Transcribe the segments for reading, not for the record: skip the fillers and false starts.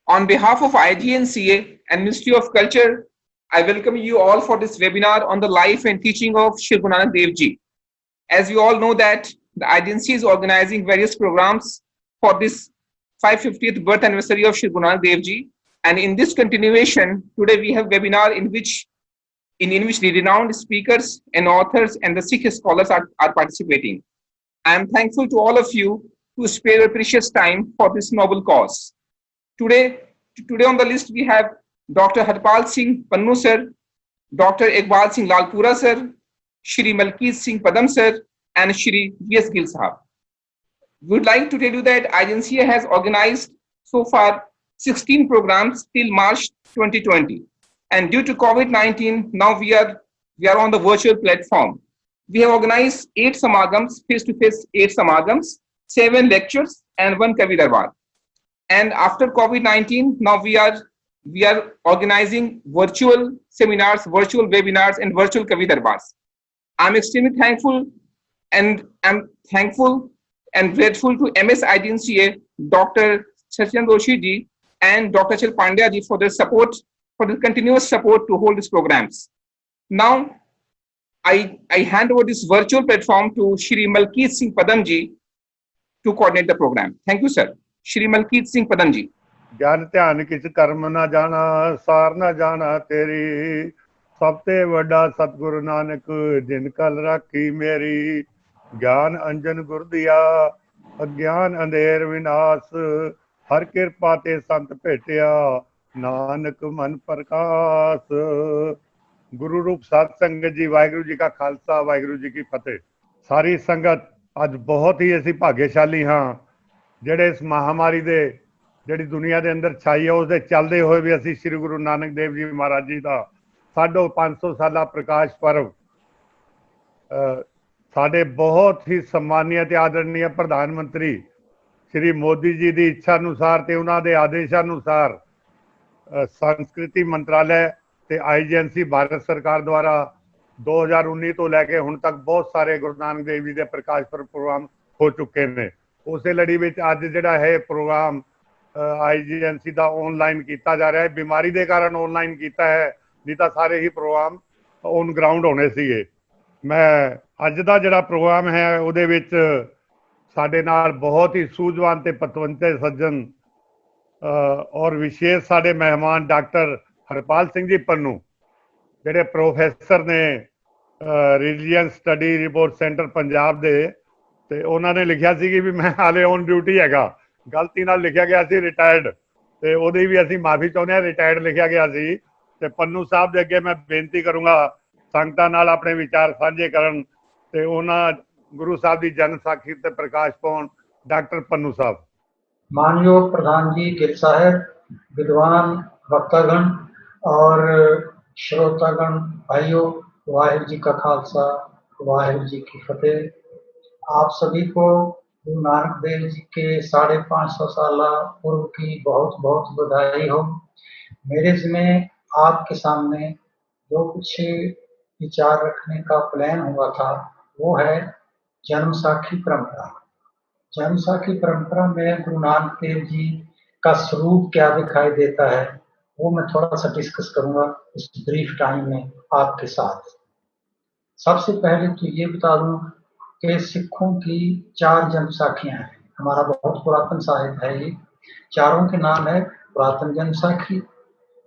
On behalf of IGNCA and Ministry of Culture, I welcome you all for this webinar on the life and teaching of Shri Guru Nanak Dev Ji. As you all know that the IGNCA is organizing various programs for this 550th birth anniversary of Shri Guru Nanak Dev Ji. And in this continuation, today we have webinar in which the renowned speakers and authors and the Sikh scholars are participating. I am thankful to all of you to spare your precious time for this noble cause. Today on the list we have Dr. Harpal Singh Pannu sir, Dr. Iqbal Singh Lalpura sir, Shri Malkeet Singh Padam sir, and Shri V.S. Gill sahab. We would like to tell you that IGNCA has organized so far 16 programs till March 2020. And due to COVID-19, now we are on the virtual platform. We have organized 8 samagams, face-to-face 8 samagams, 7 lectures, and 1 Kavi Darbar. And after COVID-19, now we are organizing virtual seminars, virtual webinars, and virtual Kavi Darbars. I'm extremely thankful and grateful to MS IGNCA, Dr. Sachin Doshi ji and Dr. Chal Pandya ji for their support, for the continuous support to hold these programs. Now, I hand over this virtual platform to Shri Malkeet Singh Padam ji to coordinate the program. Thank you, sir. Shri Malkeet Singh Padam ji. ज्ञान ध्यान किस कर्म ना जाना, सार ना जाना तेरी, सबते वड्डा सतगुरु नानक जिन कल राखी मेरी। ज्ञान अंजन गुर दिया, अज्ञान अंधेर विनाश, हर किरपा ते संत भेटिया, नानक मन प्रकाश। गुरु रूप साध संगत जी, वाहिगुरु जी का खालसा, वाहिगुरु जी की फतेह। सारी संगत अज बहुत ही असीं भाग्यशाली हाँ ਜਿਹੜੇ ਇਸ ਮਹਾਮਾਰੀ ਦੇ ਜਿਹੜੀ ਦੁਨੀਆ ਦੇ ਅੰਦਰ ਛਾਈ ਹੈ ਉਸਦੇ ਚੱਲਦੇ ਹੋਏ ਵੀ ਅਸੀਂ ਸ੍ਰੀ ਗੁਰੂ ਨਾਨਕ ਦੇਵ ਜੀ ਮਹਾਰਾਜ ਜੀ ਦਾ 550 ਸਾਲਾ ਪ੍ਰਕਾਸ਼ ਪਰਵ ਸਾਡੇ ਬਹੁਤ ਹੀ ਸਨਮਾਨਿਆ ਤੇ ਆਦਰਣੀय ਪ੍ਰਧਾਨ ਮੰਤਰੀ ਸ੍ਰੀ ਮੋਦੀ ਜੀ ਦੀ ਇੱਛਾ ਅਨੁਸਾਰ ਤੇ ਉਹਨਾਂ ਦੇ ਆਦੇਸ਼ਾਂ ਅਨੁਸਾਰ ਸੰਸਕ੍ਰਿਤੀ ਮੰਤਰਾਲੇ ਤੇ IGNC ਭਾਰਤ ਸਰਕਾਰ ਦੁਆਰਾ 2019 ਤੋਂ ਲੈ ਕੇ ਹੁਣ ਤੱਕ ਬਹੁਤ ਸਾਰੇ ਗੁਰੂ ਨਾਨਕ ਦੇਵ ਜੀ ਦੇ ਪ੍ਰਕਾਸ਼ ਪਰਵ ਪ੍ਰੋਗਰਾਮ ਹੋ ਚੁੱਕੇ ਨੇ। ਉਸੇ ਲੜੀ ਵਿੱਚ ਅੱਜ ਜਿਹੜਾ ਹੈ ਪ੍ਰੋਗਰਾਮ IGNC ਦਾ ਆਨਲਾਈਨ ਕੀਤਾ ਜਾ ਰਿਹਾ ਹੈ। ਬਿਮਾਰੀ ਦੇ ਕਾਰਨ ਆਨਲਾਈਨ ਕੀਤਾ ਹੈ, ਨਹੀਂ ਤਾਂ ਸਾਰੇ ਹੀ ਪ੍ਰੋਗਰਾਮ ਔਨ ਗਰਾਊਂਡ ਹੋਣੇ ਸੀਗੇ। ਮੈਂ ਅੱਜ ਦਾ ਜਿਹੜਾ ਪ੍ਰੋਗਰਾਮ ਹੈ ਉਹਦੇ ਵਿੱਚ ਸਾਡੇ ਨਾਲ ਬਹੁਤ ਹੀ ਸੂਝਵਾਨ ਤੇ ਪਤਵੰਤੇ ਸੱਜਣ ਔਰ ਵਿਸ਼ੇਸ਼ ਸਾਡੇ ਮਹਿਮਾਨ ਡਾਕਟਰ ਹਰਪਾਲ ਸਿੰਘ ਜੀ ਪੰਨੂ ਜਿਹੜੇ ਪ੍ਰੋਫੈਸਰ ਨੇ religious study report centre Punjab ਦੇ, ਤੇ ਉਹਨਾਂ ਨੇ ਲਿਖਿਆ ਸੀ ਕਿ ਵੀ ਮੈਂ ਹਾਲੇ ਔਨ ਡਿਊਟੀ ਹੈਗਾ, ਗਲਤੀ ਨਾਲ ਲਿਖਿਆ ਗਿਆ ਸੀ ਰਿਟਾਇਰਡ, ਤੇ ਉਹਦੀ ਵੀ ਅਸੀਂ ਮਾਫੀ ਚਾਹੁੰਦੇ ਹਾਂ, ਰਿਟਾਇਰਡ ਲਿਖਿਆ ਗਿਆ ਸੀ। ਤੇ ਪੰਨੂ ਸਾਹਿਬ ਦੇ ਅੱਗੇ ਮੈਂ ਬੇਨਤੀ ਕਰੂੰਗਾ ਸੰਗਤਾਂ ਨਾਲ ਆਪਣੇ ਵਿਚਾਰ ਸਾਂਝੇ ਕਰਨ ਤੇ ਉਹਨਾਂ ਗੁਰੂ ਸਾਹਿਬ ਦੀ ਜਨਮ ਸਾਖੀ ਤੇ ਪ੍ਰਕਾਸ਼ ਪਾਉਣ। ਡਾਕਟਰ ਪੰਨੂ ਸਾਹਿਬ। मानयोग प्रधान जी गिल साहब, विद्वान वक्तागण और श्रोतागण भाइयों, वाहिगुरू जी का खालसा, वाहिगुरू जी की फतेह। आप सभी को गुरु नानक देव जी के 550 साला पूर्व की बहुत बहुत बधाई हो। मेरे में आपके सामने जो कुछ विचार रखने का प्लान हुआ था वो है जन्म साखी परंपरा। जन्म साखी परंपरा में गुरु नानक देव जी का स्वरूप क्या दिखाई देता है वो मैं थोड़ा सा डिस्कस करूंगा इस ब्रीफ टाइम में आपके साथ। सबसे पहले तो ये बता दूं कि सिखों की 4 जन्म साखियां हैं। हमारा बहुत पुरातन साहित्य है। ये चारों के नाम है पुरातन जन्म साखी,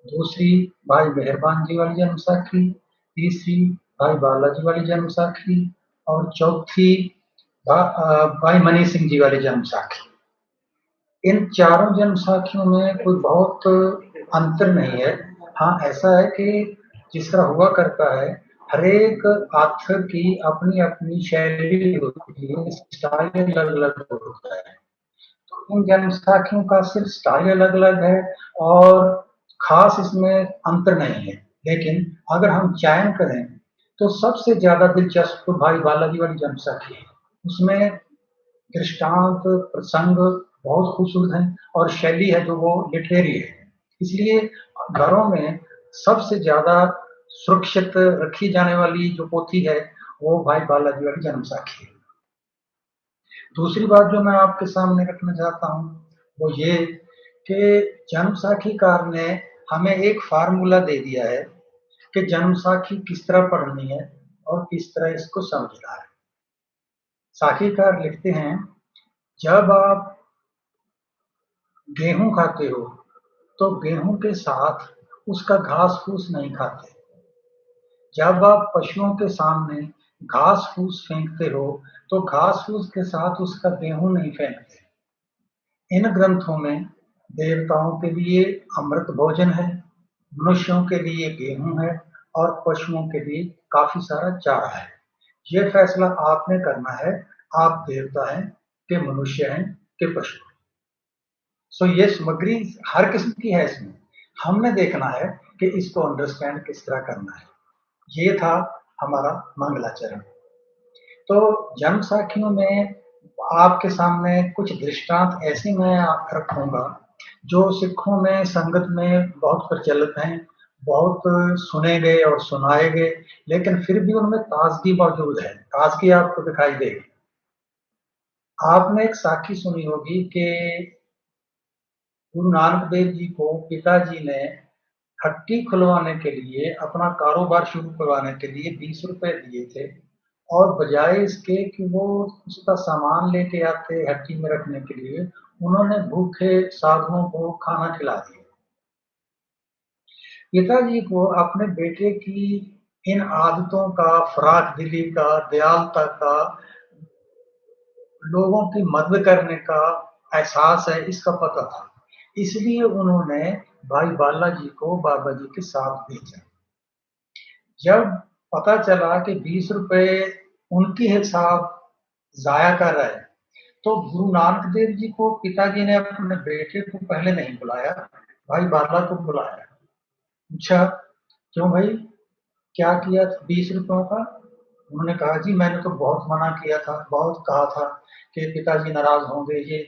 दूसरी भाई मेहरबान जी वाली जन्म साखी, तीसरी भाई बालाजी वाली जन्म साखी और चौथी भाई मनी सिंह जी वाली जन्म साखी। इन चारों जन्म साखियों में कोई बहुत अंतर नहीं है। हाँ, ऐसा है कि जिस तरह हुआ करता है हर एक आथर की अपनी अपनी शैली होती है, स्टाइल अलग अलग होता है। तो इन जन्म साखियों का सिर्फ स्टाइल अलग अलग है और खास इसमें अंतर नहीं है। लेकिन अगर हम चयन करें तो सबसे ज्यादा दिलचस्प भाई बालाजी वाली जन्म साखी है। उसमें दृष्टांत प्रसंग बहुत खूबसूरत हैं और शैली है जो वो लिटरेरी है। इसलिए घरों में सबसे ज्यादा सुरक्षित रखी जाने वाली जो पोथी है वो भाई बालाजी वाली जन्म साखी है। दूसरी बात जो मैं आपके सामने रखना चाहता हूँ वो ये कि जन्मसाखीकार ने हमें एक फार्मूला दे दिया है कि जन्मसाखी किस तरह पढ़नी है और किस तरह इसको समझना है। साखीकार लिखते हैं, जब आप गेहूं खाते हो तो गेहूं के साथ उसका घास फूस नहीं खाते। जब आप पशुओं के सामने घास फूस फेंकते हो तो घास फूस के साथ उसका गेहूं नहीं फेंकते। इन ग्रंथों में देवताओं के लिए अमृत भोजन है, मनुष्यों के लिए गेहूं है और पशुओं के लिए काफी सारा चारा है। ये फैसला आपने करना है, आप देवता हैं कि मनुष्य हैं कि पशु। सो ये सामग्री हर किस्म की है, इसमें हमने देखना है कि इसको अंडरस्टैंड किस तरह करना है। ये था हमारा मंगलाचरण। तो जन्म साखियों में आपके सामने कुछ दृष्टांत ऐसे मैं आप रखूंगा जो सिखों में संगत में बहुत प्रचलित हैं, बहुत सुने गए और सुनाए गए, लेकिन फिर भी उनमें ताजगी मौजूद है, ताजगी आपको दिखाई देगी। आपने एक साखी सुनी होगी कि गुरु नानक देव जी को पिताजी ने हट्टी खुलवाने के लिए, अपना कारोबार शुरू करवाने के लिए 20 रुपए दिए थे, और बजाय इसके कि वो उसका सामान लेके आते हट्टी में रखने के लिए, उन्होंने भूखे साधुओं को खाना खिला दिया। पिताजी को अपने बेटे की इन आदतों का, फराक दिली का, दयालुता का, लोगों की मदद करने का एहसास है, इसका पता था। इसलिए उन्होंने भाई बालाजी को बाबा जी के साथ भेजा। जब पता चला कि 20 रुपए उनकी हिसाब जाया कर रहा है, तो गुरु नानक देव जी को पिताजी ने अपने बेटे को पहले नहीं बुलाया, भाई बाला को बुलाया। पूछा, क्यों भाई, क्या किया 20 रुपयों का? उन्होंने कहा, जी मैंने तो बहुत मना किया था, बहुत कहा था कि पिताजी नाराज होंगे, ये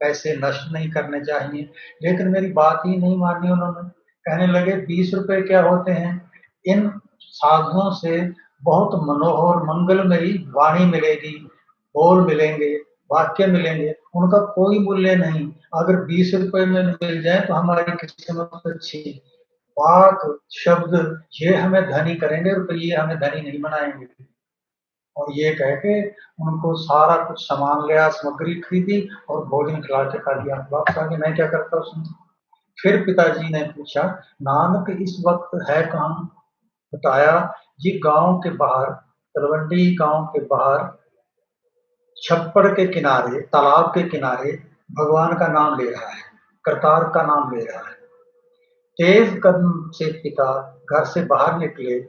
पैसे नष्ट नहीं करने चाहिए, लेकिन मेरी बात ही नहीं मानी उन्होंने। कहने लगे 20 रुपए क्या होते हैं, इन साधुओं से बहुत मनोहर मंगलमयी वाणी मिलेगी, बोल मिलेंगे, वाक्य मिलेंगे, उनका कोई मूल्य नहीं। अगर 20 रुपए में मिल जाए तो हमारी किस्मत अच्छी। बात शब्द ये हमें धनी करेंगे, रुपये हमें धनी नहीं बनाएंगे। और ये कह के उनको सारा कुछ सामान लिया, सामग्री खरीदी और भोजन खिला के खा दिया। वापस आगे मैं क्या करता उसमें। फिर पिताजी ने पूछा, नानक इस वक्त है कहाँ? बताया, ये गांव के बाहर, तलवंडी गांव के बाहर छप्पड़ के किनारे, तालाब के किनारे भगवान का नाम ले रहा है, करतार का नाम ले रहा है। तेज कदम से पिता घर से बाहर निकले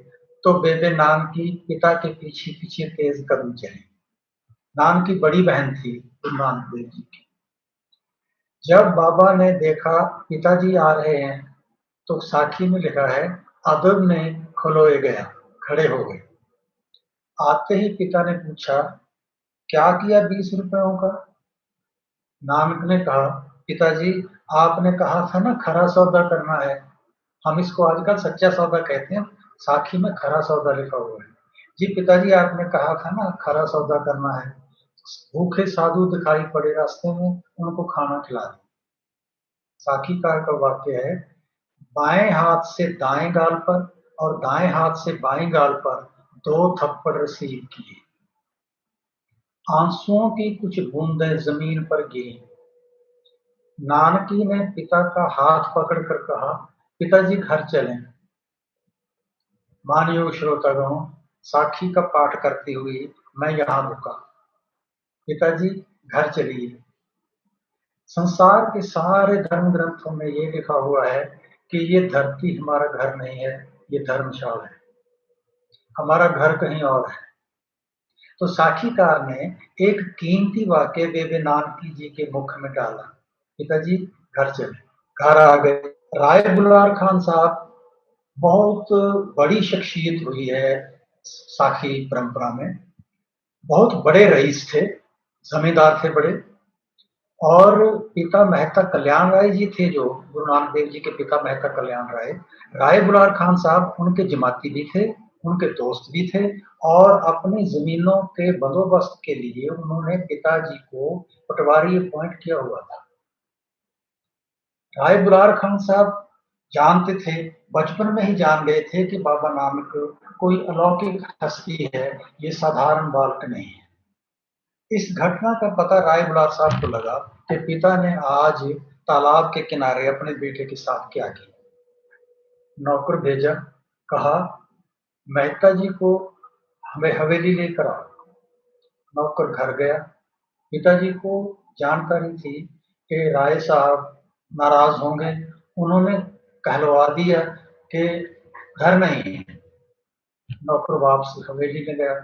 तो बेबे नान की पिता के पीछे पीछे तेज कदम चली। नान की बड़ी बहन थी गुरु नानक देव जी की। जब बाबा ने देखा पिताजी आ रहे हैं तो साखी में लिखा है, अदब ने खलोए गया, खड़े हो गए। आते ही पिता ने पूछा, क्या किया 20 रुपयों का? नानक ने कहा, पिताजी आपने कहा था ना खरा सौदा करना है, हम इसको आजकल सच्चा सौदा कहते हैं, साखी में खरा सौदा लिखा हुआ है। जी पिताजी आपने कहा था ना खरा सौदा करना है। भूखे साधु दिखाई पड़े रास्ते में, उनको खाना खिला दिया। साखीकार का वाक्य है, बाएं हाथ से दाएं गाल पर और दाएं हाथ से बाएं गाल पर 2 थप्पड़ रिसीव किए। आंसुओं की कुछ बूंदें जमीन पर गिरी। नानकी ने पिता का हाथ पकड़कर कहा, पिताजी घर चलें। माननीय श्रोतागणों, साखी का पाठ करती हुई मैं यहां रुका। पिताजी घर चलिए। संसार के सारे धर्म ग्रंथों में ये लिखा हुआ है कि ये धरती हमारा घर नहीं है, ये धर्मशाला है, हमारा घर कहीं और है। तो साखीकार ने एक कीमती वाक्य बेबे नानकी जी के मुख में डाला, पिताजी घर चले। घर आ गए। राय बुलार खान साहब बहुत बड़ी शख्सियत हुई है साखी परंपरा में, बहुत बड़े रईस थे, जमींदार थे बड़े। और पिता मेहता कल्याण राय जी थे, जो गुरु नानक देव जी के पिता मेहता कल्याण राय, राय बुलार खान साहब उनके जमाती भी थे, उनके दोस्त भी थे, और अपनी जमीनों के बंदोबस्त के लिए उन्होंने पिताजी को पटवारी अपॉइंट किया हुआ था। राय बुलार खान साहब जानते थे, बचपन में ही जान गए थे कि बाबा नानक कोई अलौकिक हस्ती है, ये साधारण बालक नहीं है। इस घटना का पता राय बुलार साहब को लगा कि पिता ने आज तालाब के किनारे अपने बेटे के साथ क्या किया। नौकर भेजा, कहा मेहता जी को हमें हवेली लेकर आओ। नौकर घर गया। पिताजी को जानकारी थी कि राय साहब नाराज होंगे, उन्होंने कहलवा दिया कि घर नहीं है। नौकर वापस हवेली में गया,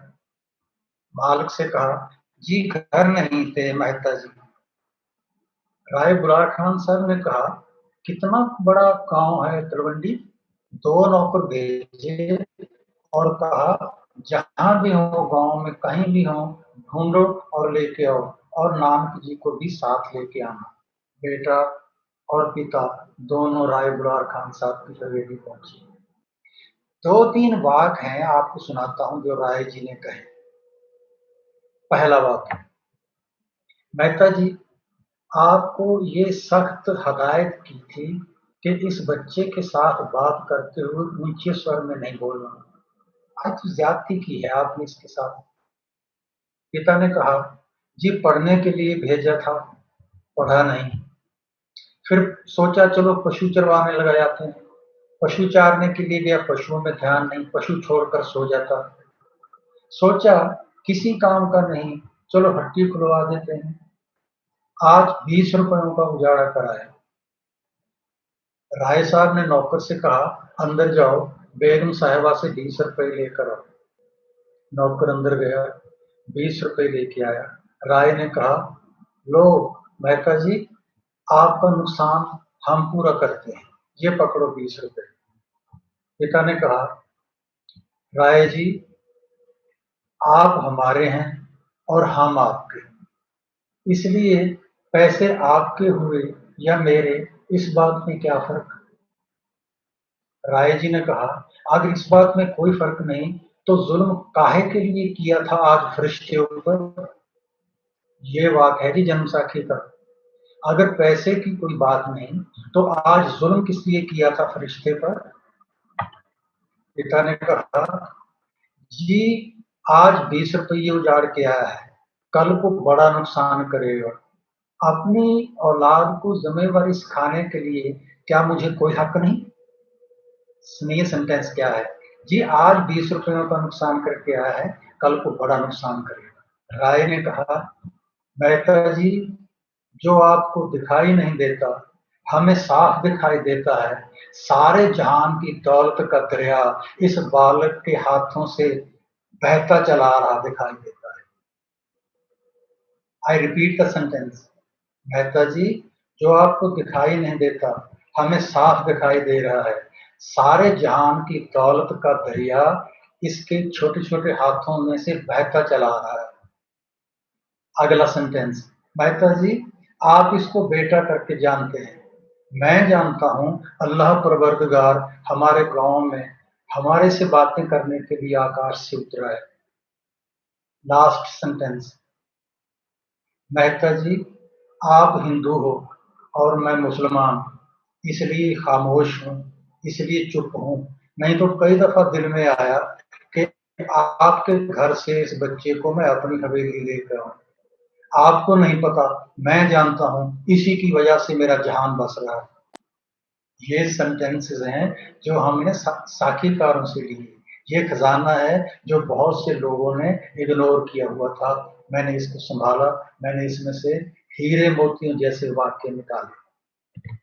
मालिक से कहा जी घर नहीं थे मेहता जी। राय बुलार खान साहब ने कहा कितना बड़ा गांव है तलवंडी। दो नौकर भेजे और कहा जहां भी हो गांव में कहीं भी हो ढूंढो और लेके आओ, और नानक जी को भी साथ लेके आना। बेटा और पिता दोनों राय बुलार खान साहब की हवेली पहुंचे। दो तीन वाक्य हैं, आपको सुनाता हूं जो राय जी ने कहे। पहला वाक्य, मेहता जी आपको ये सख्त हदायत की थी कि इस बच्चे के साथ बात करते हुए ऊंचे स्वर में नहीं बोलना। आज तो ज्यादती की है आपने इसके साथ। पिता ने कहा जी पढ़ने के लिए भेजा था, पढ़ा नहीं। फिर सोचा चलो पशु चरवाने लगा जाते हैं। पशु चारने के लिए गया, पशुओं में ध्यान नहीं, पशु छोड़कर सो जाता। सोचा किसी काम का नहीं, चलो हट्टी खुलवा देते हैं। आज 20 रुपयों का उजाड़ा कराया। राय साहब ने नौकर से कहा अंदर जाओ, बेगम साहिबा से 20 रुपए लेकर आओ। नौकर अंदर गया, 20 रुपए लेके आया। राय ने कहा लो मेहता जी आपका नुकसान हम पूरा करते हैं, ये पकड़ो 20 रुपए। पिता ने कहा राय जी आप हमारे हैं और हम आपके, इसलिए पैसे आपके हुए या मेरे इस बात में क्या फर्क। राय जी ने कहा अगर इस बात में कोई फर्क नहीं तो जुल्म काहे के लिए किया था आज फरिश्ते ऊपर। ये वाक है जी जन्म साखी का। अगर पैसे की कोई बात नहीं तो आज जुल्म किस लिए किया था फरिश्ते पर। पिता ने कहा जी आज 20 रुपये उजाड़ के आया है, कल को बड़ा नुकसान करेगा। अपनी औलाद को जिम्मेवारी सिखाने के लिए क्या मुझे कोई हक नहीं। सुनिए सेंटेंस क्या है जी, आज 20 रुपयों का नुकसान करके आया है, कल को बड़ा नुकसान करेगा। राय ने कहा मेहता जी जो आपको दिखाई नहीं देता हमें साफ दिखाई देता है। सारे जहान की दौलत का दरिया इस बालक के हाथों से बहता चला आ रहा दिखाई देता है। I repeat the sentence, Mehta ji जो आपको दिखाई नहीं देता हमें साफ दिखाई दे रहा है। सारे जहान की दौलत का दरिया इसके छोटे छोटे हाथों में से बहता चला आ रहा है। अगला सेंटेंस, मेहता जी आप इसको बेटा करके जानते हैं, मैं जानता हूं अल्लाह परवरदिगार हमारे गांव में हमारे से बातें करने के लिए आकाश से उतरा है। लास्ट सेंटेंस, मेहता जी आप हिंदू हो और मैं मुसलमान, इसलिए खामोश हूं, इसलिए चुप हूं। नहीं तो कई दफा दिल में आया कि आपके घर से इस बच्चे को मैं अपनी हवेली लेकर आऊं। आपको नहीं पता, मैं जानता हूं इसी की वजह से मेरा जहान बस रहा है। ये सेंटेंसेस हैं जो हमने साखीकारों से लिए। ये खजाना है जो बहुत से लोगों ने इग्नोर किया हुआ था। मैंने इसको संभाला, मैंने इसमें से हीरे मोतियों जैसे वाक्य निकाले।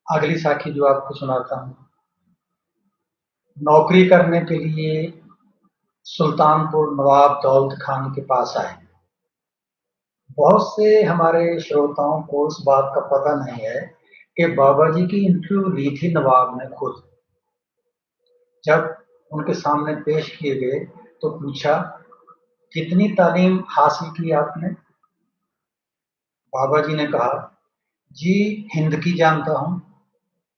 अगली साखी जो आपको सुनाता हूं, नौकरी करने के लिए सुल्तानपुर नवाब दौलत खान के पास आए। बहुत से हमारे श्रोताओं को इस बात का पता नहीं है कि बाबा जी की इंटरव्यू ली थी नवाब ने खुद। जब उनके सामने पेश किए गए तो पूछा कितनी तालीम हासिल की आपने। बाबा जी ने कहा जी हिंद की जानता हूं,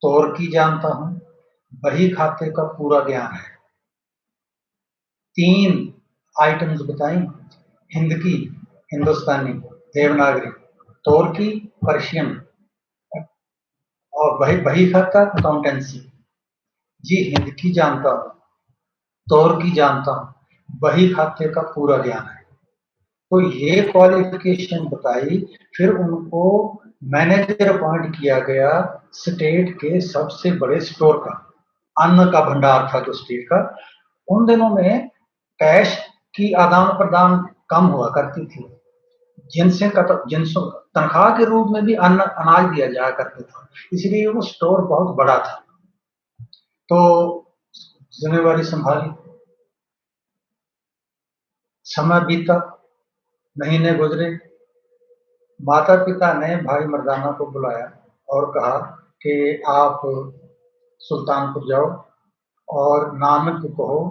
तौर की जानता हूं, बही खाते का पूरा ज्ञान है। 3 आइटम्स बताई, हिंद की हिंदुस्तानी देवनागरी, तौर की पर्शियन, और बही बही खाता अकाउंटेंसी। जी हिंद की जानता हूँ, तौर की जानता हूँ, बही खाते का पूरा ज्ञान है। तो ये क्वालिफिकेशन बताई। फिर उनको मैनेजर अपॉइंट किया गया स्टेट के सबसे बड़े स्टोर का, अन्न का भंडार था जो स्टेट का। उन दिनों में कैश की आदान प्रदान कम हुआ करती थी, जिनसे तनख्वाह के रूप में भी अन्न अनाज दिया जाया करता था, इसलिए वो स्टोर बहुत बड़ा था। तो जिम्मेवारी संभाली, समय बीता, महीने गुजरे। माता पिता ने भाई मर्दाना को बुलाया और कहा कि आप सुल्तानपुर जाओ और नानक को कहो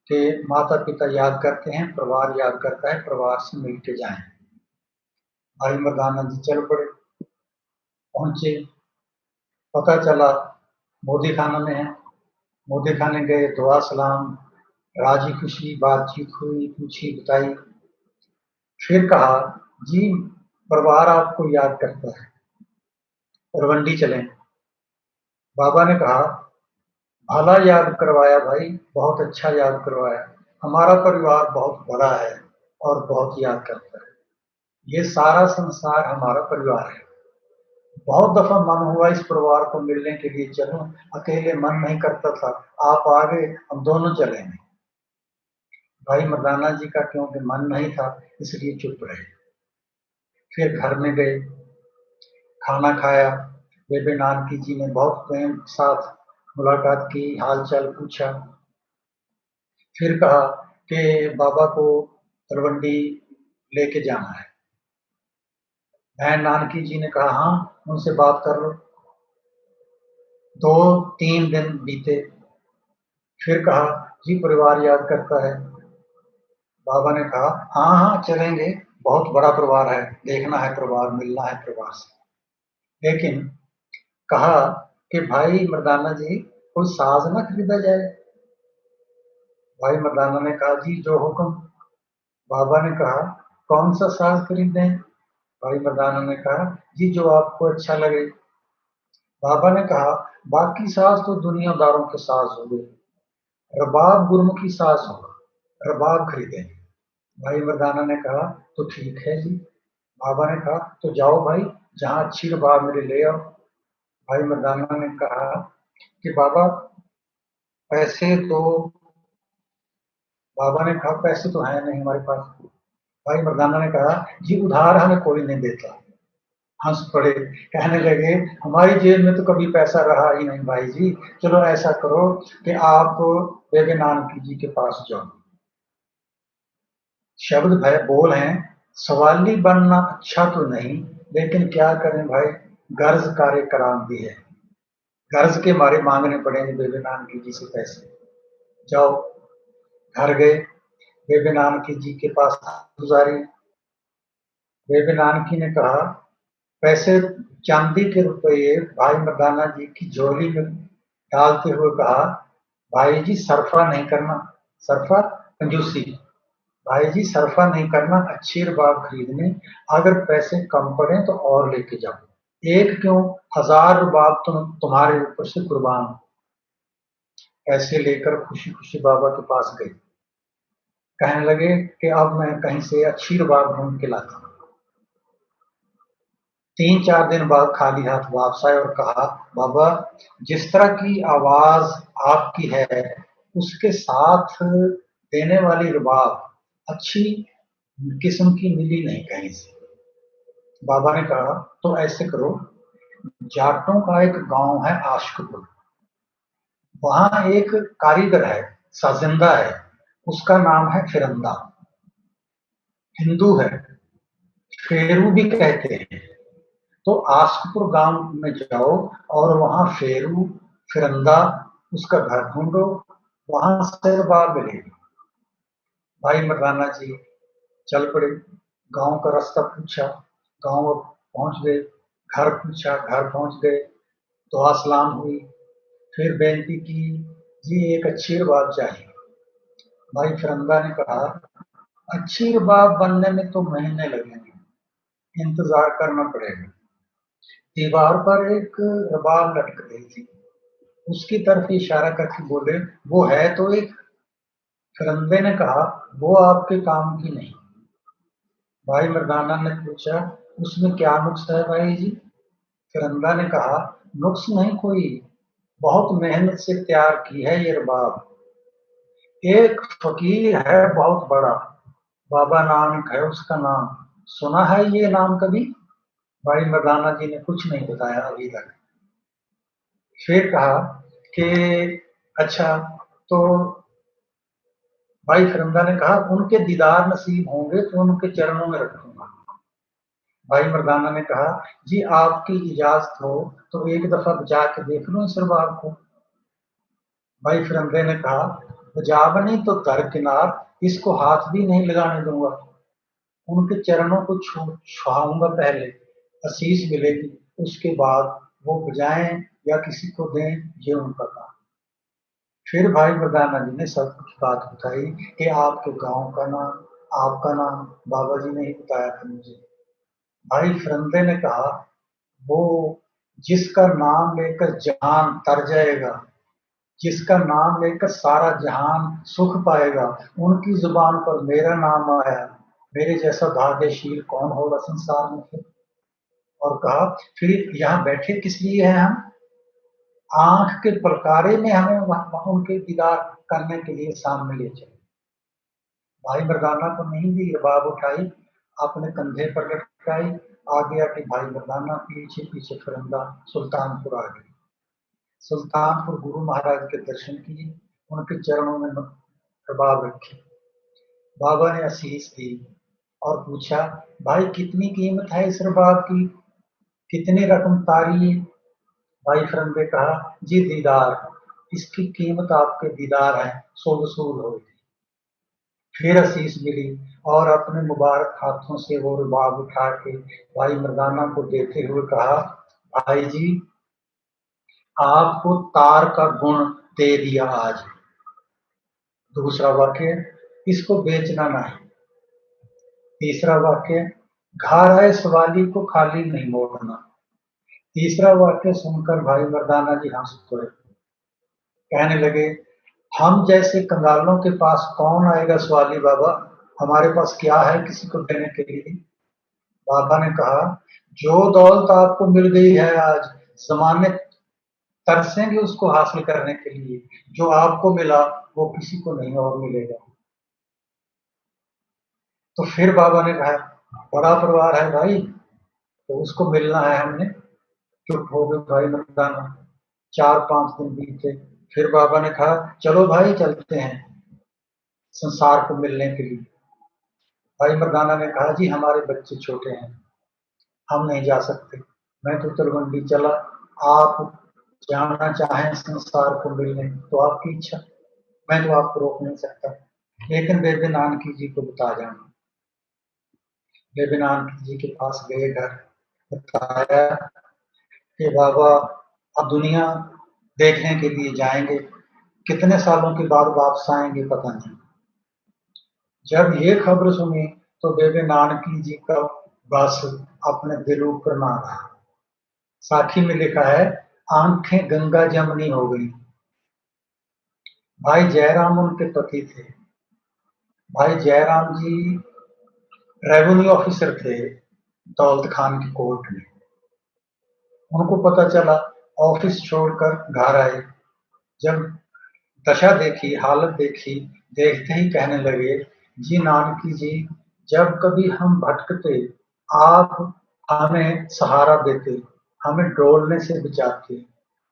कि माता पिता याद करते हैं, परिवार याद करता है, परिवार से मिल के जाएं। भाई मर्दाना जी चल पड़े, पहुंचे। पता चला मोदी खाना में है। मोदी खाने गए, दुआ सलाम, राजी खुशी बातचीत हुई, पूछी बताई। फिर कहा जी परिवार आपको याद करता है, रवंडी चलें। बाबा ने कहा भला याद करवाया भाई, बहुत अच्छा याद करवाया। हमारा परिवार बहुत बड़ा है और बहुत याद करता है। ये सारा संसार हमारा परिवार है। बहुत दफा मन हुआ इस परिवार को मिलने के लिए चलूं, अकेले मन नहीं करता था। आप आ गए, हम दोनों चलेंगे। भाई मर्दाना जी का क्योंकि मन नहीं था, इसलिए चुप रहे। फिर घर में गए, खाना खाया। बेबे नानकी जी ने बहुत प्रेम के साथ मुलाकात की, हाल चाल पूछा। फिर कहा कि बाबा को तलवंडी लेके जाना है। बहन नानकी जी ने कहा हाँ, उनसे बात कर लो। 2-3 दिन बीते। फिर कहा जी परिवार याद करता है। बाबा ने कहा हाँ हाँ चलेंगे, बहुत बड़ा परिवार है, देखना है परिवार, मिलना है परिवार से। लेकिन कहा कि भाई मर्दाना जी कोई साज ना खरीदा जाए। भाई मर्दाना ने कहा जी जो हुक्म। बाबा ने कहा कौन सा साज खरीदें। भाई मर्दाना ने कहा जी जो आपको अच्छा लगे। बाबा ने कहा बाकी साज तो दुनियादारों के साज हो गए, रबाब गुरमुखी साज होगा, रबाब खरीदें। भाई मर्दाना ने कहा तो ठीक है जी। बाबा ने कहा तो जाओ भाई, जहां अच्छी रबाब मेरे ले आओ। भाई मर्दाना ने कहा कि बाबा पैसे तो, बाबा ने कहा पैसे तो है नहीं हमारे पास। भाई मर्दाना ने कहा जी उधार हमें कोई नहीं देता। हंस पड़े, कहने लगे हमारी जेब में तो कभी पैसा रहा ही नहीं भाई जी। चलो ऐसा करो कि आप बेबे नानकी जी के पास जाओ। शब्द भय बोल हैं, सवाली बनना अच्छा तो नहीं, लेकिन क्या करें भाई, गर्ज कार्य कराम भी है। गर्ज के मारे मांगने पड़ेंगे बेबे नानकी जी से पैसे। जाओ। घर गए, बेबे नानकी जी के पास गुजारी। बेबे नानकी ने कहा पैसे, चांदी के रुपये भाई मर्दाना जी की झोली में डालते हुए कहा भाई जी सरफा नहीं करना। सरफा कंजूसी। भाई जी सरफा नहीं करना, अच्छी रबाब खरीदने, अगर पैसे कम पड़े तो और लेके जाओ। एक क्यों, 1000 रबाब तुम्हारे ऊपर से कुर्बान। पैसे लेकर खुशी खुशी बाबा के पास गए। कहने लगे कि अब मैं कहीं से अच्छी रबाब ढूंढ के लाता हूं। 3-4 दिन बाद खाली हाथ वापस आए और कहा बाबा जिस तरह की आवाज आपकी है, उसके साथ देने वाली रबाब अच्छी किस्म की मिली नहीं कहीं से। बाबा ने कहा तो ऐसे करो, जाटों का एक गांव है आशिकपुर, वहां एक कारीगर है, साजिंदा है, उसका नाम है फिरंदा। हिंदू है, फेरू भी कहते हैं। तो आशिकपुर गांव में जाओ और वहां फेरू, फिरंदा, उसका घर ढूंढो, वहां से रबाब मिलेगी। भाई मर्दाना जी चल पड़े। गांव का रास्ता पूछा, गांव पहुंच गए। घर पूछा, घर पहुंच गए। दुआ सलाम हुई। फिर बेनती की जी एक अच्छी रबाब चाहिए। भाई फिरंदा ने कहा अच्छी रबाब बनने में तो महीने लगेंगे, इंतजार करना पड़ेगा। दीवार पर एक रबाब लटक गई थी। उसकी तरफ इशारा करके बोले, वो है तो एक। फिरंदे ने कहा, वो आपके काम की नहीं। भाई मर्दाना ने पूछा, उसमें क्या नुक्स है भाई जी? फिरंदा ने कहा, नुक्स नहीं कोई, बहुत मेहनत से तैयार की है ये रबाब। एक फकीर है बहुत बड़ा, बाबा नानक है उसका नाम। सुना है ये नाम कभी? भाई मर्दाना जी ने कुछ नहीं बताया अभी तक। फिर कहा कि अच्छा, तो भाई फिरंदा ने कहा, उनके दीदार नसीब होंगे तो उनके चरणों में रखूंगा। भाई मर्दाना ने कहा, जी आपकी इजाजत हो तो एक दफा जाके देख लो इस रबाब को। भाई फिरंदे ने कहा, बजाब नहीं तो दरकिनार, इसको हाथ भी नहीं लगाने दूंगा। उनके चरणों को छुआऊंगा पहले, आशीष मिलेगी, उसके बाद वो बजाएं या किसी को दें, ये उनका काम। फिर भाई मर्दाना जी ने सब कुछ बात बताई कि आपके गांव का नाम, आपका नाम बाबा जी ने ही बताया था मुझे। भाई फिरंदे ने कहा, वो जिसका नाम लेकर जहान तर जाएगा, जिसका नाम लेकर सारा जहान सुख पाएगा, उनकी जुबान पर मेरा नाम आया, मेरे जैसा भाग्यशील कौन होगा संसार में फिर? और कहा, फिर यहाँ बैठे किस लिए हैं हम? आंख के पलकारे में हमें उनके दीदार करने के लिए सामने ले चले। भाई मर्दाना को नहीं दी, रबाब उठाई, अपने कंधे पर लटकाई, आगे आके भाई मर्दाना, पीछे पीछे फिरंदा सुल्तानपुर आ गए। सुल्तानपुर गुरु महाराज के दर्शन किए, उनके चरणों में रबाब रखी। बाबा ने आशीष दी और पूछा, भाई कितनी कीमत है इस रबाब की, कितनी रकम तारी है? भाई फिरंदे कहा, जी दीदार, इसकी कीमत आपके दीदार है, सो वसूल हो गई। फिर आशीष मिली और अपने मुबारक हाथों से वो रुबाब उठा के भाई मर्दाना को देते हुए कहा, भाई जी आपको तार का गुण दे दिया आज। दूसरा वाक्य, इसको बेचना नहीं। तीसरा वाक्य, घर आए सवाली को खाली नहीं मोड़ना। तीसरा वाक्य सुनकर भाई मर्दाना जी हंस पड़े, कहने लगे, हम जैसे कंगालों के पास कौन आएगा सवाली बाबा, हमारे पास क्या है किसी को देने के लिए? बाबा ने कहा, जो दौलत आपको मिल गई है आज, जमाने तरसेंगे उसको हासिल करने के लिए। जो आपको मिला वो किसी को नहीं और मिलेगा। तो फिर बाबा ने कहा, बड़ा परिवार है भाई, तो उसको मिलना है हमने। चुप हो गए भाई मर्दाना। 4-5 दिन बीते, फिर बाबा ने कहा, चलो भाई चलते हैं संसार को मिलने के लिए। भाई मर्दाना ने कहा, जी हमारे बच्चे छोटे हैं, हम नहीं जा सकते। मैं तो तलवंडी चला, आप जाना चाहें संसार को मिलने तो आपकी इच्छा, मैं तो आपको रोक नहीं सकता। लेकिन बेबे नानकी जी को बता जाना। बेबे नानकी जी के पास गए घर, बताया कि बाबा अब दुनिया देखने के लिए जाएंगे, कितने सालों के बाद वापस आएंगे पता नहीं। जब ये खबर सुनी तो बेबे नानकी जी का बस अपने दिल ऊपर ना रहा। साखी में लिखा है, आंखें गंगा जमनी हो गई। भाई जयराम उनके पति थे। भाई जयराम जी रेवेन्यू ऑफिसर थे दौलत खान की कोर्ट में। उनको पता चला, ऑफिस छोड़कर घर आए। जब दशा देखी, हालत देखी, देखते ही कहने लगे, जी नानकी जी, जब कभी हम भटकते, आप हमें सहारा देते, हमें डोलने से बचाते।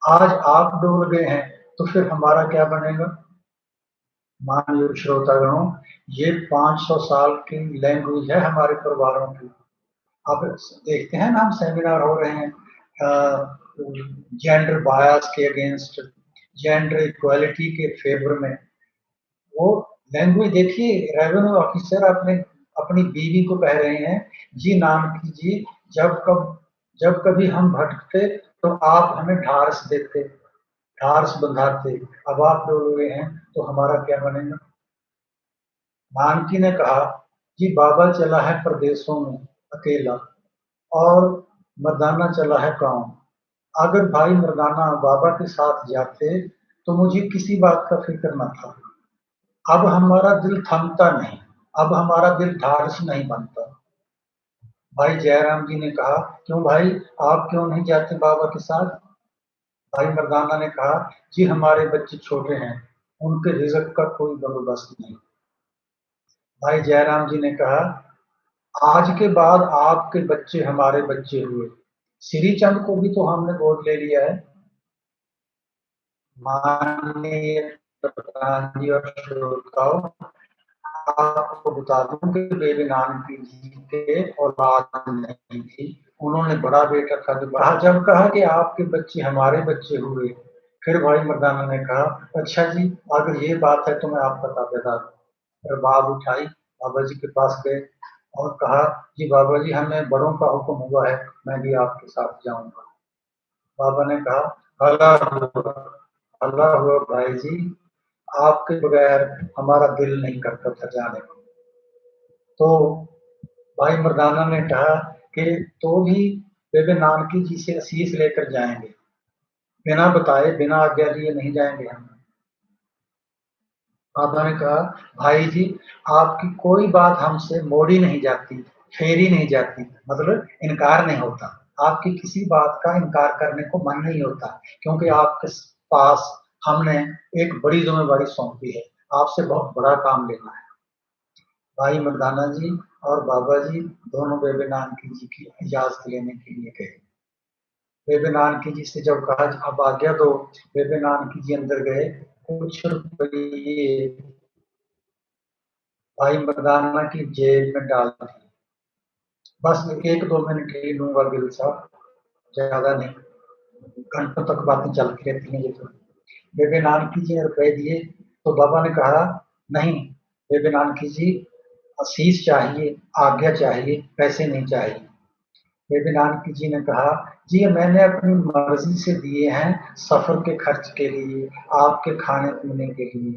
आज आप डोल गए हैं तो फिर हमारा क्या बनेगा? माननीय श्रोतागणों, ये 500 साल की लैंग्वेज है हमारे परिवारों की। अब देखते हैं ना, हम सेमिनार हो रहे हैं जेंडर बायस के अगेंस्ट, जेंडर इक्वालिटी के फेवर में। वो लैंग्वेज देखिए, रेवेन्यू ऑफिसर अपने अपनी बीवी को कह रहे हैं, जी नानकी जी, जब कभी हम भटकते तो आप हमें ढारस देते, ढारस बंधाते। अब आप डोल हुए हैं तो हमारा क्या बनेगा? नानकी ने कहा, जी बाबा चला है प्रदेशों में अकेला, और मर्दाना चला है गाँव। अगर भाई मर्दाना बाबा के साथ जाते तो मुझे किसी बात का फिक्र न था। अब हमारा दिल थमता नहीं, अब हमारा दिल ढाढ़स नहीं बनता। भाई जयराम जी ने कहा, क्यों भाई, आप क्यों नहीं जाते बाबा के साथ? भाई मर्दाना ने कहा, जी हमारे बच्चे छोटे हैं, उनके रिज़्क का कोई बंदोबस्त नहीं। भाई जयराम जी ने कहा, आज के बाद आपके बच्चे हमारे बच्चे हुए, श्री चंद को भी तो हमने गोद ले लिया है। माननीय प्रधान जी और श्रोताओं, आपको बता दूं कि बेबी नानक जी के औलाद नहीं थी। उन्होंने बड़ा बेटा था जो बड़ा, जब कहा कि आपके बच्चे हमारे बच्चे हुए, फिर भाई मर्दाना ने कहा, अच्छा जी अगर ये बात है तो मैं आपका ताबेदार हूँ। फिर बात उठाई, बाबा जी के पास गए और कहा, जी बाबा जी हमें बड़ों का हुक्म हुआ है, मैं भी आपके साथ जाऊंगा। बाबा ने कहा, भला हुआ, भला हुआ भाई जी, आपके बगैर हमारा दिल नहीं करता था जाने को। तो भाई मर्दाना ने कहा कि तो भी बेबे नानकी जी से असीस लेकर जाएंगे, बिना बताए बिना आज्ञा लिए नहीं जाएंगे हम। बाबा ने कहा, भाई जी आपकी कोई बात हमसे मोड़ी नहीं जाती, फेरी नहीं जाती, मतलब इनकार नहीं होता। आपकी किसी बात का इनकार करने को मन नहीं होता, क्योंकि आपके पास हमने एक बड़ी जिम्मेवारी सौंपी है, आपसे बहुत बड़ा काम लेना है। भाई मर्दाना जी और बाबा जी दोनों बेबे नानकी जी की इजाजत लेने के लिए गए। बेबे नानकी जी से जब कहा अब आज्ञा दो, बेबे नानकी जी अंदर गए, कुछ रुपये भाई मर्दाना की जेब में डाल दी। बस 1-2 मिनट ही लूंगा गिल साहब, ज्यादा नहीं, घंटों तक बातें चलती रहती हैं ये तो। बेबे नानकी जी ने रुपए दिए तो बाबा ने कहा, नहीं बेबे नानकी जी, आशीष चाहिए, आज्ञा चाहिए, पैसे नहीं चाहिए। बेबी नानकी जी ने कहा, जी मैंने अपनी मर्जी से दिए हैं, सफर के खर्च के लिए, आपके खाने पीने के लिए।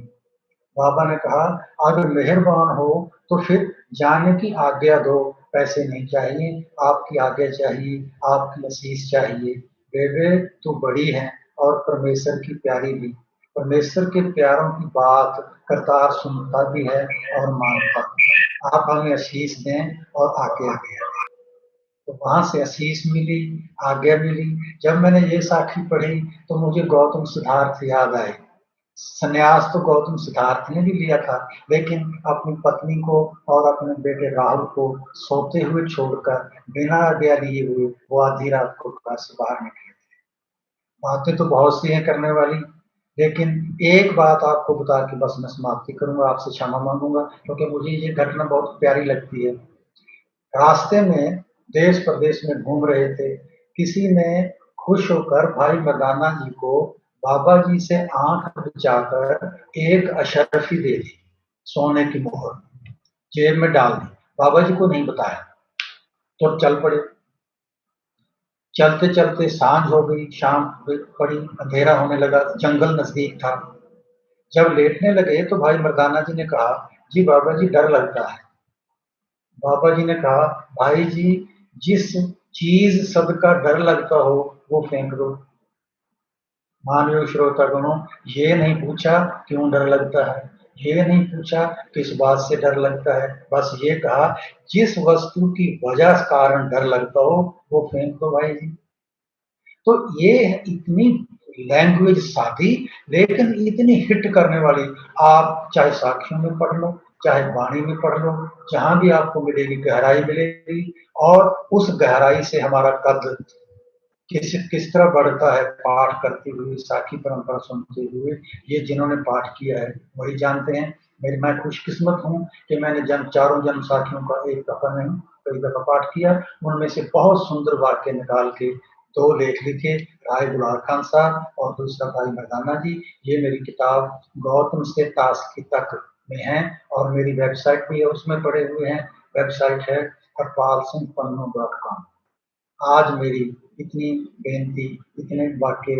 बाबा ने कहा, अगर मेहरबान हो तो फिर जाने की आज्ञा दो, पैसे नहीं चाहिए, आपकी आज्ञा चाहिए, आपकी आशीष चाहिए। बेबे तू बड़ी है और परमेश्वर की प्यारी भी, परमेश्वर के प्यारों की बात करतार सुनता भी है और मानता भी है। आप हमें आशीष दें और आज्ञा दें। तो वहां से आशीष मिली, आज्ञा मिली। जब मैंने ये साखी पढ़ी तो मुझे गौतम सिद्धार्थ याद आए। संन्यास तो गौतम सिद्धार्थ ने भी लिया था, लेकिन अपनी पत्नी को और अपने बेटे राहुल को सोते हुए छोड़कर बिना आज्ञा लिए हुए वो आधी रात को घर से बाहर निकले। बातें तो बहुत सी हैं करने वाली, लेकिन एक बात आपको बता के बस मैं समाप्ति करूंगा, आपसे क्षमा मांगूंगा, क्योंकि मुझे ये घटना बहुत प्यारी लगती है। रास्ते में देश प्रदेश में घूम रहे थे, किसी ने खुश होकर भाई मर्दाना जी को बाबा जी से आंख बचाकर एक अशर्फी दे दी, सोने की मोहर जेब में डाल दी, बाबा जी को नहीं बताया। तो चल पड़े। चलते चलते सांझ हो गई, शाम पड़ी, अंधेरा होने लगा, जंगल नजदीक था। जब लेटने लगे तो भाई मर्दाना जी ने कहा, जी बाबा जी डर लगता है। बाबा जी ने कहा, भाई जी जिस चीज सदका डर लगता हो वो फेंक दो। मानवीय श्रोतागणों, ये नहीं पूछा क्यों डर लगता है, ये नहीं पूछा किस बात से डर लगता है, बस ये कहा जिस वस्तु की वजह कारण डर लगता हो वो फेंक दो भाई जी। तो ये इतनी लैंग्वेज सादी लेकिन इतनी हिट करने वाली, आप चाहे साखियों में पढ़ लो, चाहे वाणी में पढ़ लो, जहां भी आपको मिलेगी गहराई मिलेगी। और उस गहराई से हमारा कद किस तरह बढ़ता है पाठ करते हुए, साखी परंपरा सुनते हुए। ये जिन्होंने पाठ किया है वही जानते हैं। मैं खुशकिस्मत हूँ कि मैंने चारों जन्म साखियों का एक दफा नहीं कई दफा पाठ किया। उनमें से बहुत सुंदर वाक्य निकाल के दो लेख लिखे, राय दुलार खान साहब और दूसरा भाई मर्दाना जी। ये मेरी किताब गौतम से तास्की तक में है और मेरी वेबसाइट भी है, उसमें पड़े हुए हैं। वेबसाइट है harpalsinghpannu.com। आज मेरी इतनी बेनती, इतने वाक्य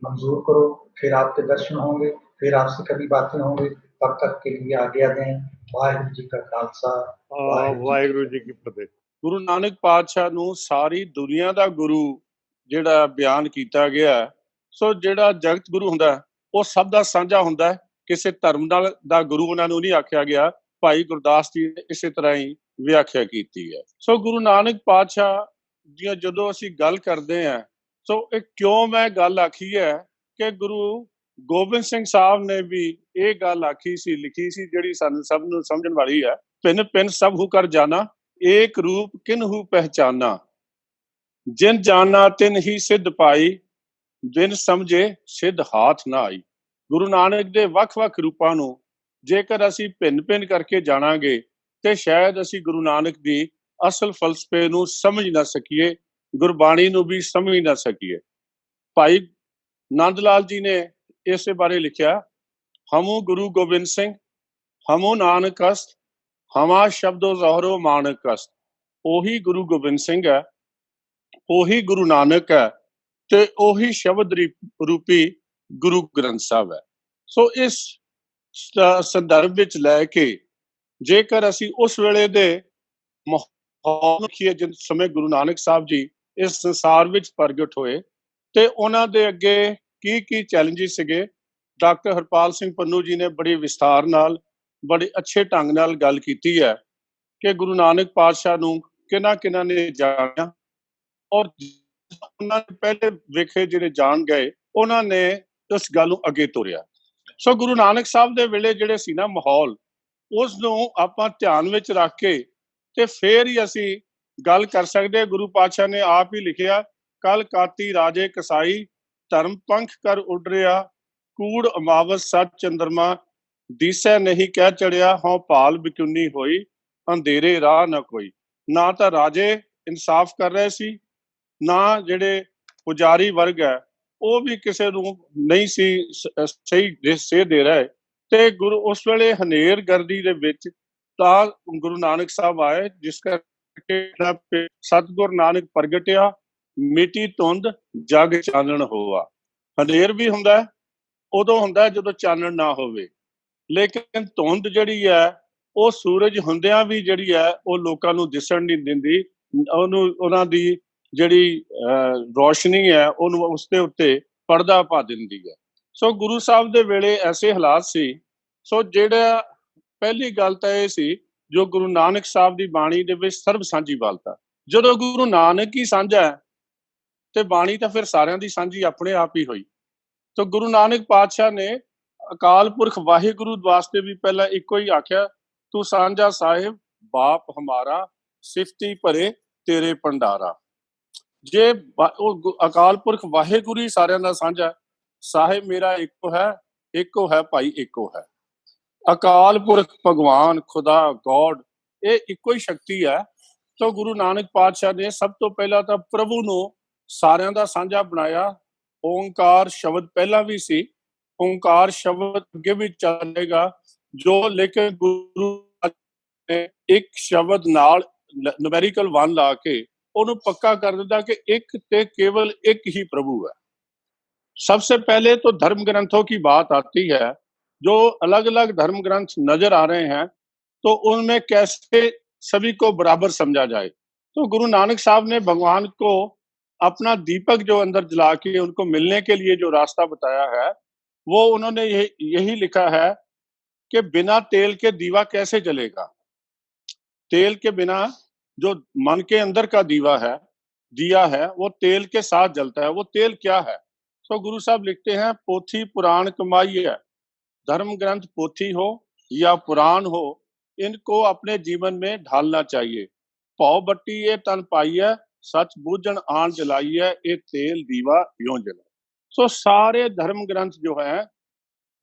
मंजूर करो, फिर आपके दर्शन होंगे, फिर आपसे कभी बातें होंगे। तब तक के लिए आज्ञा दें। वाहिगुरु जी का खालसा, वाहिगुरु जी की वाहिगुरु फतेह। जी की फतेह। ਗੁਰੂ ਨਾਨਕ ਪਾਤਸ਼ਾਹ ਨੂੰ ਸਾਰੀ ਦੁਨੀਆ ਦਾ ਗੁਰੂ ਜਿਹੜਾ ਬਿਆਨ ਕੀਤਾ ਗਿਆ, ਸੋ ਜਿਹੜਾ ਜਗਤ ਗੁਰੂ ਹੁੰਦਾ ਉਹ ਸਭ ਦਾ ਸਾਂਝਾ ਹੁੰਦਾ, ਕਿਸੇ ਧਰਮ ਦਾ ਗੁਰੂ ਉਹਨਾਂ ਨੂੰ ਨਹੀਂ ਆਖਿਆ ਗਿਆ। ਭਾਈ ਗੁਰਦਾਸ ਜੀ ਨੇ ਇਸੇ ਤਰ੍ਹਾਂ ਹੀ ਵਿਆਖਿਆ ਕੀਤੀ ਹੈ। ਸੋ ਗੁਰੂ ਨਾਨਕ ਪਾਤਸ਼ਾਹ ਦੀਆਂ ਜਦੋਂ ਅਸੀਂ ਗੱਲ ਕਰਦੇ ਹਾਂ, ਸੋ ਇਹ ਕਿਉਂ ਮੈਂ ਗੱਲ ਆਖੀ ਹੈ ਕਿ ਗੁਰੂ ਗੋਬਿੰਦ ਸਿੰਘ ਸਾਹਿਬ ਨੇ ਵੀ ਇਹ ਗੱਲ ਆਖੀ ਸੀ, ਲਿਖੀ ਸੀ, ਜਿਹੜੀ ਸਾਨੂੰ ਸਭ ਨੂੰ ਸਮਝਣ ਵਾਲੀ ਹੈ। ਪਿੰਨ ਪਿੰਨ ਸਭ ਹੂ ਕਰ ਜਾਣਾ, ਏਕ ਰੂਪ ਕਿਨਹੂ ਪਹਿਚਾਨਾ, ਜਿਨ ਜਾਨਾ ਤਿਨ ਹੀ ਸਿੱਧ ਪਾਈ, ਬਿਨ ਸਮਝੇ ਸਿੱਧ ਹਾਥ ਨਾ ਆਈ। ਗੁਰੂ ਨਾਨਕ ਦੇ ਵੱਖ-ਵੱਖ ਰੂਪਾਂ ਨੂੰ ਜੇਕਰ ਅਸੀਂ ਭਿੰਨ-ਭਿੰਨ ਕਰਕੇ ਜਾਣਾਂਗੇ ਤੇ ਸ਼ਾਇਦ ਅਸੀਂ ਗੁਰੂ ਨਾਨਕ ਦੀ ਅਸਲ ਫਲਸਫੇ ਨੂੰ ਸਮਝ ਨਾ ਸਕੀਏ, ਗੁਰਬਾਣੀ ਨੂੰ ਵੀ ਸਮਝ ਨਾ ਸਕੀਏ। ਭਾਈ ਨੰਦ ਲਾਲ ਜੀ ਨੇ ਇਸੇ ਬਾਰੇ ਲਿਖਿਆ, ਹਮੂ ਗੁਰੂ ਗੋਬਿੰਦ ਸਿੰਘ ਹਮੂ ਨਾਨਕਸਤ, ਹਮਾ ਸ਼ਬਦੋ ਜ਼ਹਰੋ ਮਾਨਕਸਤ। ਉਹੀ ਗੁਰੂ ਗੋਬਿੰਦ ਸਿੰਘ ਹੈ, ਉਹੀ ਗੁਰੂ ਨਾਨਕ ਹੈ ਤੇ ਉਹੀ ਸ਼ਬਦ ਰੂਪੀ ਗੁਰੂ ਗ੍ਰੰਥ ਸਾਹਿਬ ਹੈ। ਸੋ ਇਸ ਸੰਦਰਭ ਵਿੱਚ ਲੈ ਕੇ ਜੇਕਰ ਅਸੀਂ ਉਸ ਵੇਲੇ ਦੇ ਮਾਹੌਲ ਦੇਖੀਏ ਜਿਸ ਸਮੇਂ ਗੁਰੂ ਨਾਨਕ ਸਾਹਿਬ ਜੀ ਇਸ ਸੰਸਾਰ ਵਿੱਚ ਪ੍ਰਗਟ ਹੋਏ ਤੇ ਉਹਨਾਂ ਦੇ ਅੱਗੇ ਕੀ ਚੈਲੰਜਿਸ ਸੀਗੇ, ਡਾਕਟਰ ਹਰਪਾਲ ਸਿੰਘ ਪੰਨੂ ਜੀ ਨੇ ਬੜੀ ਵਿਸਥਾਰ ਨਾਲ, ਬੜੇ ਅੱਛੇ ਢੰਗ ਨਾਲ ਗੱਲ ਕੀਤੀ ਹੈ ਕਿ ਗੁਰੂ ਨਾਨਕ ਪਾਤਸ਼ਾਹ ਨੂੰ ਕਿਹਨਾਂ ਨੇ ਜਾਣਿਆ ਔਰ ਉਹਨਾਂ ਨੇ ਪਹਿਲੇ ਵੇਖੇ ਜਿਹੜੇ ਜਾਣ ਗਏ, ਉਹਨਾਂ ਨੇ ਉਸ ਗੱਲ ਨੂੰ ਅੱਗੇ ਤੋਰਿਆ। ਸੋ ਗੁਰੂ ਨਾਨਕ ਸਾਹਿਬ ਦੇ ਵੇਲੇ ਜਿਹੜੇ ਸੀ ਨਾ ਮਾਹੌਲ, ਉਸ ਨੂੰ ਆਪਾਂ ਧਿਆਨ ਵਿੱਚ ਰੱਖ ਕੇ ਤੇ ਫੇਰ ਹੀ ਅਸੀਂ ਗੱਲ ਕਰ ਸਕਦੇ। ਗੁਰੂ ਪਾਤਸ਼ਾਹ ਨੇ ਆਪ ਹੀ ਲਿਖਿਆ, ਕਲ ਕਾਤੀ ਰਾਜੇ ਕਸਾਈ, ਧਰਮ ਪੰਖ ਕਰ ਉੱਡ ਰਿਹਾ, ਕੂੜ ਅਮਾਵਸ ਸੱਚ ਚੰਦਰਮਾ, ਦੀਸੈ ਨਹੀਂ ਕਹਿ ਚੜਿਆ, ਹਉ ਭਾਲ ਬਿਕੁੰਨੀ ਹੋਈ, ਅੰਧੇਰੇ ਰਾਹ ਨਾ ਕੋਈ। ਨਾ ਤਾਂ ਰਾਜੇ ਇਨਸਾਫ ਕਰ ਰਹੇ ਸੀ, ਨਾ ਜਿਹੜੇ ਪੁਜਾਰੀ ਵਰਗ ਹੈ ਉਹ ਵੀ ਕਿਸੇ ਨੂੰ ਨਹੀਂ ਸੀ ਸਹੀ ਸੇਧ ਦੇ ਰਹੇ। ਤੇ ਗੁਰੂ ਉਸ ਵੇਲੇ ਹਨੇਰ ਗਰਦੀ ਦੇ ਵਿੱਚ ਤਾਂ ਗੁਰੂ ਨਾਨਕ ਸਾਹਿਬ ਆਏ, ਜਿਸ ਕਰਕੇ ਸਤਿਗੁਰ ਨਾਨਕ ਪ੍ਰਗਟਿਆ, ਮਿੱਟੀ ਧੁੰਦ ਜਗ ਚਾਨਣ ਹੋਆ। ਹਨੇਰ ਵੀ ਹੁੰਦਾ ਉਦੋਂ ਹੁੰਦਾ ਜਦੋਂ ਚਾਨਣ ਨਾ ਹੋਵੇ, ਲੇਕਿਨ ਧੁੰਦ ਜਿਹੜੀ ਹੈ ਉਹ ਸੂਰਜ ਹੁੰਦਿਆਂ ਵੀ ਜਿਹੜੀ ਹੈ ਉਹ ਲੋਕਾਂ ਨੂੰ ਦਿਸਣ ਨਹੀਂ ਦਿੰਦੀ, ਉਹਨਾਂ ਦੀ ਜਿਹੜੀ ਰੋਸ਼ਨੀ ਹੈ ਉਹਨੂੰ ਉਸਦੇ ਉੱਤੇ ਪਰਦਾ ਪਾ ਦਿੰਦੀ ਹੈ। ਸੋ ਗੁਰੂ ਸਾਹਿਬ ਦੇ ਵੇਲੇ ਐਸੇ ਹਾਲਾਤ ਸੀ। ਸੋ ਜਿਹੜਾ ਪਹਿਲੀ ਗੱਲ ਤਾਂ ਇਹ ਸੀ, ਜੋ ਗੁਰੂ ਨਾਨਕ ਸਾਹਿਬ ਦੀ ਬਾਣੀ ਦੇ ਵਿੱਚ ਸਰਬ ਸਾਂਝੀ ਵਾਲਤਾ। ਜਦੋਂ ਗੁਰੂ ਨਾਨਕ ਹੀ ਸਾਂਝਾ ਹੈ ਤੇ ਬਾਣੀ ਤਾਂ ਫਿਰ ਸਾਰਿਆਂ ਦੀ ਸਾਂਝੀ ਆਪਣੇ ਆਪ ਹੀ ਹੋਈ। ਸੋ ਗੁਰੂ ਨਾਨਕ ਪਾਤਸ਼ਾਹ ਨੇ ਅਕਾਲ ਪੁਰਖ ਵਾਹਿਗੁਰੂ ਵਾਸਤੇ ਵੀ ਪਹਿਲਾਂ ਇੱਕੋ ਹੀ ਆਖਿਆ, ਤੂੰ ਸਾਂਝਾ ਸਾਹਿਬ ਬਾਪ ਹਮਾਰਾ, ਸਿਫਤੀ ਭਰੇ ਤੇਰੇ ਭੰਡਾਰਾ। ਜੇ ਉਹ ਅਕਾਲ ਪੁਰਖ ਵਾਹਿਗੁਰੂ ਹੀ ਸਾਰਿਆਂ ਦਾ ਸਾਂਝਾ, ਸਾਹਿਬ ਮੇਰਾ ਇੱਕੋ ਹੈ ਭਾਈ ਇੱਕੋ ਹੈ। ਅਕਾਲ ਪੁਰਖ ਭਗਵਾਨ ਖੁਦਾ ਗੋਡ ਇਹ ਇੱਕੋ ਹੀ ਸ਼ਕਤੀ ਹੈ। ਸੋ ਗੁਰੂ ਨਾਨਕ ਪਾਤਸ਼ਾਹ ਨੇ ਸਭ ਤੋਂ ਪਹਿਲਾਂ ਤਾਂ ਪ੍ਰਭੂ ਨੂੰ ਸਾਰਿਆਂ ਦਾ ਸਾਂਝਾ ਬਣਾਇਆ। ਓਂਕਾਰ ਸ਼ਬਦ ਪਹਿਲਾਂ ਵੀ ਸੀ, ਓਂਕਾਰ ਸ਼ਬਦ ਅੱਗੇ ਵੀ ਚੱਲੇਗਾ, ਜੋ ਲੇਕਿਨ ਗੁਰੂ ਨੇ ਇੱਕ ਸ਼ਬਦ ਨਾਲ ਨੂਮੈਰੀਕਲ 1 ਲਾ ਕੇ ਉਹਨੂੰ ਪੱਕਾ ਕਰ ਦਿੰਦਾ ਕਿ ਇੱਕ ਤੇ केवल एक ही प्रभु है। सबसे पहले तो धर्म ग्रंथों की बात आती है, जो अलग अलग धर्म ग्रंथ नजर आ रहे हैं तो उनमें कैसे सभी को बराबर समझा जाए। तो गुरु नानक साहब ने भगवान को अपना दीपक जो अंदर जला के उनको मिलने के लिए जो रास्ता बताया है, वो उन्होंने यही लिखा है कि बिना तेल के दीवा कैसे जलेगा। तेल के बिना जो मन के अंदर का दिया है वो तेल के साथ जलता है। वो तेल क्या है? तो गुरु साहब लिखते हैं, पोथी पुराण कमाई है, धर्म ग्रंथ पोथी हो या पुराण हो, इनको अपने जीवन में ढालना चाहिए। पौ बट्टी ये तन पाई है, सच बूझन आन जलाई है, ये तेल दीवा यों जला। सो सारे धर्म ग्रंथ जो है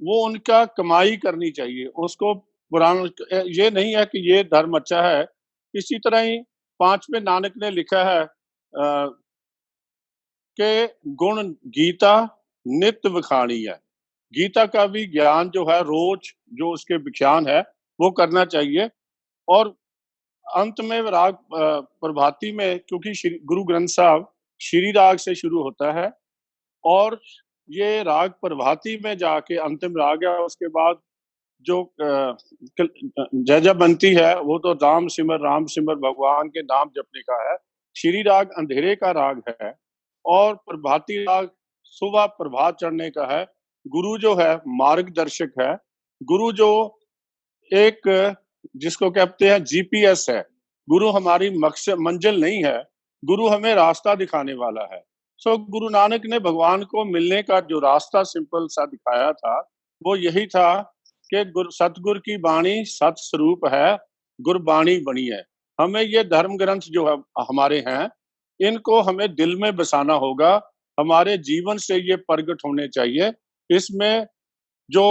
वो उनका कमाई करनी चाहिए। उसको पुराण ये नहीं है कि ये धर्म अच्छा है। इसी तरह ही 5वें नानक ने लिखा है कि गुण गीता नित्य विखानी है। गीता का भी ज्ञान जो है रोज जो उसके विख्यान है वो करना चाहिए। और अंत में राग प्रभाती में, क्योंकि गुरु ग्रंथ साहब श्री राग से शुरू होता है और ये राग प्रभाती में जाके अंतिम राग है, उसके बाद जो जय जय बनती है वो तो राम सिमर भगवान के नाम जपने का है। श्री राग अंधेरे का राग है और प्रभाती राग सुबह प्रभात चढ़ने का है। गुरु जो है मार्गदर्शक है। गुरु जो एक जिसको कहते हैं जीपीएस है। गुरु हमारी मकसद मंजिल नहीं है, गुरु हमें रास्ता दिखाने वाला है। सो गुरु नानक ने भगवान को मिलने का जो रास्ता सिंपल सा दिखाया था वो यही था कि सतगुर की बाणी सत स्वरूप है, गुरबाणी बनी है। हमें ये धर्म ग्रंथ जो है हमारे हैं, इनको हमें दिल में बसाना होगा, हमारे जीवन से ये प्रगट होने चाहिए। इसमें जो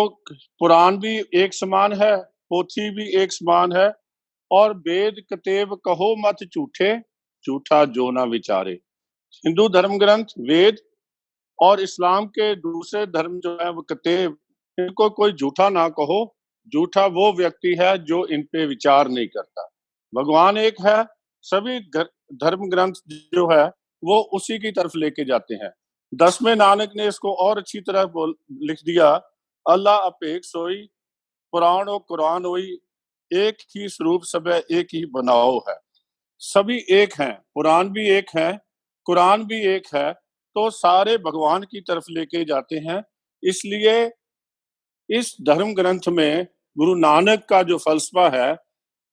पुराण भी एक समान है, पोथी भी एक समान है, और वेद कतेब कहो मत झूठे, झूठा जो ना विचारे। हिंदू धर्म ग्रंथ वेद और इस्लाम के दूसरे धर्म जो है वो कतेब, इनको कोई झूठा ना कहो, झूठा वो व्यक्ति है जो इन पे विचार नहीं करता। भगवान एक है, सभी धर्म ग्रंथ जो है वो उसी की तरफ लेके जाते हैं। 10वें नानक ने इसको और अच्छी तरह लिख दिया, अल्लाह अपेक सोई, पुराण और कुरान होई, एक ही स्वरूप सब एक ही बनाओ है। सभी एक हैं, पुराण भी एक है, कुरान भी एक है, तो सारे भगवान की तरफ लेके जाते हैं। इसलिए इस धर्म ग्रंथ में गुरु नानक का जो फलसफा है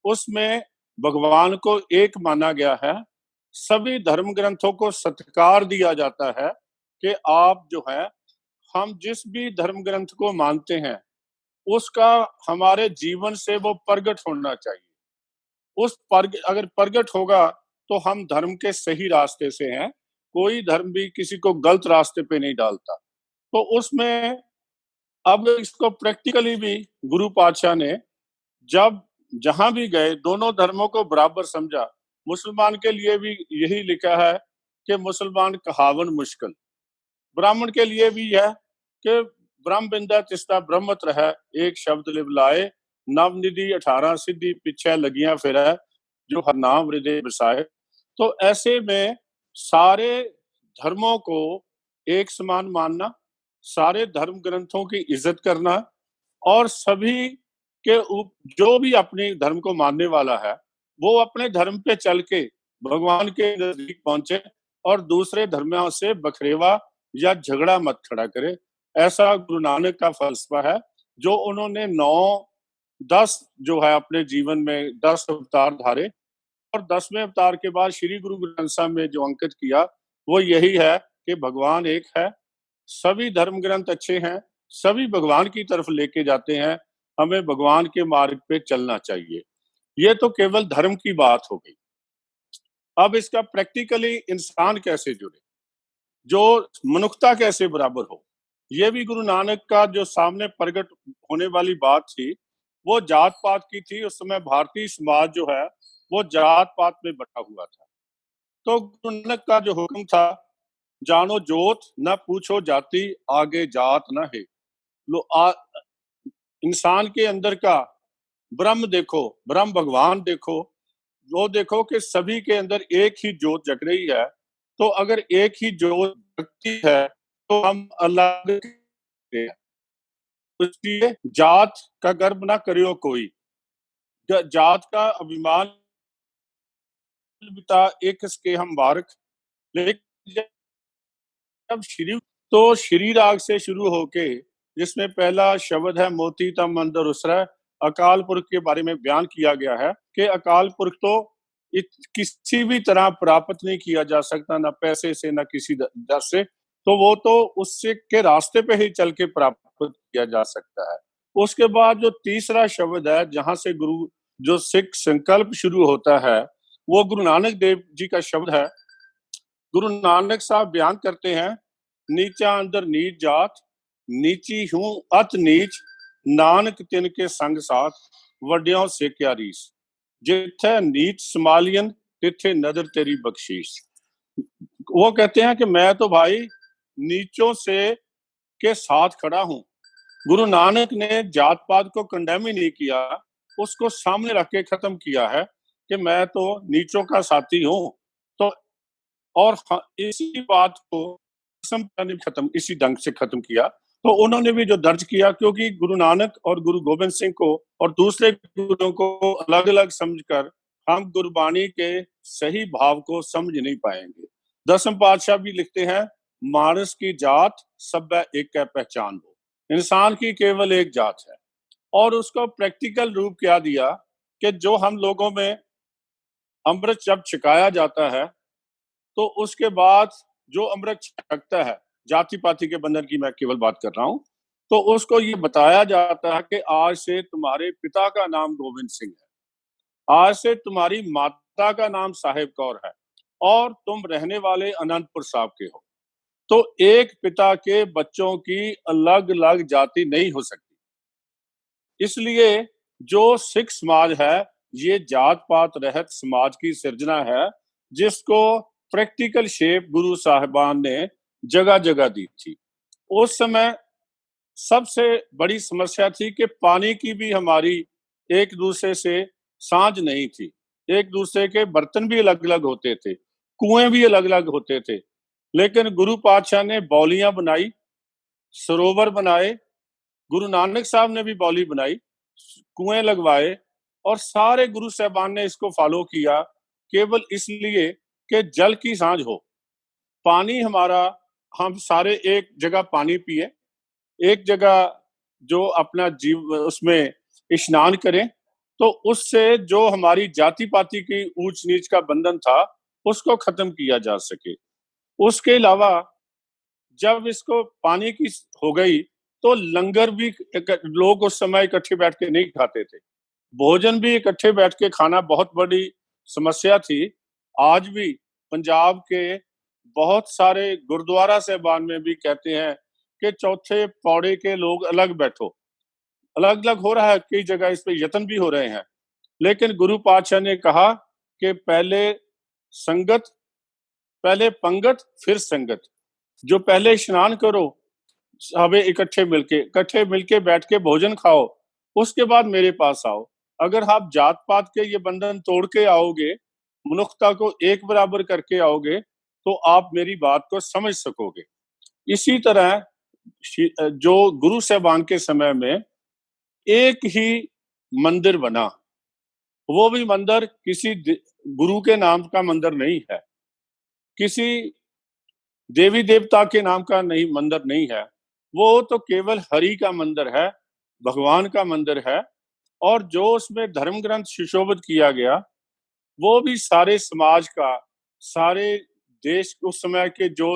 उसमें भगवान को एक माना गया है। सभी धर्म ग्रंथों को सत्कार दिया जाता है कि आप जो है, हम जिस भी धर्म ग्रंथ को मानते हैं उसका हमारे जीवन से वो प्रगट होना चाहिए। अगर प्रगट होगा तो हम धर्म के सही रास्ते से हैं। कोई धर्म भी किसी को गलत रास्ते पे नहीं डालता। तो उसमें अब इसको प्रैक्टिकली भी गुरु पातशाह ने जब जहां भी गए दोनों धर्मों को बराबर समझा। मुसलमान के लिए भी यही लिखा है कि मुसलमान कहावन मुश्किल। ब्राह्मण के लिए भी है कि ब्रह्म बिंदा तिस्ता ब्रह्मत्र है, एक शब्द लिव लाए, नवनिधि 18 सिद्धि पीछे लगियां फिर है, जो हर नाम हृदय बसाए। तो ऐसे में सारे धर्मों को एक समान मानना, सारे धर्म ग्रंथों की इज्जत करना, और सभी के जो भी अपने धर्म को मानने वाला है वो अपने धर्म पे चल के भगवान के नजदीक पहुंचे और दूसरे धर्मों से बखरेवा या झगड़ा मत खड़ा करे। ऐसा गुरु नानक का फलसफा है जो उन्होंने 9-10 जो है अपने जीवन में 10 अवतार धारे, और 10वें अवतार के बाद श्री गुरु ग्रंथ साहब में जो अंकित किया वो यही है कि भगवान एक है, सभी धर्म ग्रंथ अच्छे हैं, सभी भगवान की तरफ लेके जाते हैं, हमें भगवान के मार्ग पे चलना चाहिए। ये तो केवल धर्म की बात हो गई। अब इसका प्रैक्टिकली इंसान कैसे जुड़े, जो मनुष्यता कैसे बराबर हो, ये भी गुरु नानक का जो सामने प्रकट होने वाली बात थी वो जात पात की थी। उस समय भारतीय समाज जो है वो जात पात में बटा हुआ था। तो गुरु नानक का जो हुक्म था, जानो जोत न पूछो जाति, आगे जात न है। इंसान के अंदर का ब्रह्म देखो, ब्रह्म भगवान देखो, वो देखो कि सभी के अंदर एक ही ज्योत जग रही है। तो अगर एक ही ज्योत जगती है तो हम अलग हैं। इसलिए जात का गर्व ना करियो कोई, जात का अभिमान बिता एक इसके हम बारक। लेकिन जब श्री राग से शुरू होके जिसमें पहला शब्द है मोती तम अंदर उसरा, अकाल पुरख के बारे में बयान किया गया है कि अकाल पुरख तो किसी भी तरह प्राप्त नहीं किया जा सकता, ना पैसे से ना किसी दर से, तो वो तो उससे के रास्ते पे ही चल के प्राप्त किया जा सकता है। उसके बाद जो तीसरा शब्द है जहां से गुरु जो सिख संकल्प शुरू होता है वो गुरु नानक देव जी का शब्द है। गुरु नानक साहब बयान करते हैं, नीचा अंदर नीच जात, नीची हूं अत नीच, नानक तिनके संग साथ, वड्यों से क्या रीस, जिथे नीच समालियन तिथे नजर तेरी बख्शीश। वो कहते हैं कि मैं तो भाई नीचों से के साथ खड़ा हूं। गुरु नानक ने जात पात को कंडेम ही नहीं किया, उसको सामने रख के खत्म किया है कि मैं तो नीचों का साथी हूं। तो और इसी बात को खत्म इसी ढंग से खत्म किया। तो उन्होंने भी जो दर्ज किया, क्योंकि गुरु नानक और गुरु गोबिंद सिंह को और दूसरे गुरुओं को अलग अलग समझकर हम गुरबाणी के सही भाव को समझ नहीं पाएंगे। दसम पातशाह भी लिखते हैं, मानस की जात सब एक है पहचान हो। इंसान की केवल एक जात है। और उसको प्रैक्टिकल रूप क्या दिया कि जो हम लोगों में अमृत जब छिकाया जाता है तो उसके बाद जो अमृत छकता है, जाति पाति के बंधन की मैं केवल बात कर रहा हूं, तो उसको ये बताया जाता है कि आज से तुम्हारे पिता का नाम गोविंद सिंह है, आज से तुम्हारी माता का नाम साहिब कौर है और तुम रहने वाले अनंतपुर साहब के हो। तो एक पिता के बच्चों की अलग अलग जाति नहीं हो सकती। इसलिए जो सिख समाज है ये जात पात रहित समाज की सिर्जना है, जिसको प्रैक्टिकल शेप गुरु साहिबान ने जगह जगह दी थी। उस समय सबसे बड़ी समस्या थी कि पानी की भी हमारी एक दूसरे से साझ नहीं थी, एक दूसरे के बर्तन भी अलग अलग होते थे, कुएं भी अलग अलग होते थे। लेकिन गुरु पातशाह ने बौलियां बनाई, सरोवर बनाए, गुरु नानक साहब ने भी बौली बनाई, कुएं लगवाए, और सारे गुरु साहबान ने इसको फॉलो किया, केवल इसलिए कि जल की साझ हो। पानी हमारा, हम सारे एक जगह पानी पिए, एक जगह जो अपना जीव उसमें स्नान करें, तो उससे जो हमारी जाति पाति की ऊंच नीच का बंधन था उसको खत्म किया जा सके। उसके अलावा जब इसको पानी की हो गई तो लंगर भी लोग उस समय इकट्ठे बैठ के नहीं खाते थे, भोजन भी इकट्ठे बैठ के खाना बहुत बड़ी समस्या थी। आज भी पंजाब के बहुत सारे गुरुद्वारा साहिबान में भी कहते हैं कि चौथे पौड़े के लोग अलग बैठो। अलग अलग हो रहा है, कई जगह इस पे यत्न भी हो रहे हैं, लेकिन गुरु पातशाह ने कहा कि पहले संगत, पहले पंगत फिर संगत। जो पहले स्नान करो, सबे इकट्ठे मिलके बैठ के भोजन खाओ, उसके बाद मेरे पास आओ। अगर आप जात पात के ये बंधन तोड़ के आओगे, मनुष्यता को एक बराबर करके आओगे, तो आप मेरी बात को समझ सकोगे। इसी तरह जो गुरु साहबान के समय में एक ही मंदिर बना, वो भी मंदिर किसी गुरु के नाम का मंदिर नहीं है, किसी देवी देवता के नाम का नहीं मंदिर नहीं है, वो तो केवल हरि का मंदिर है, भगवान का मंदिर है। और जो उसमें धर्म ग्रंथ सुशोभित किया गया वो भी सारे समाज का, सारे देश उस समय के जो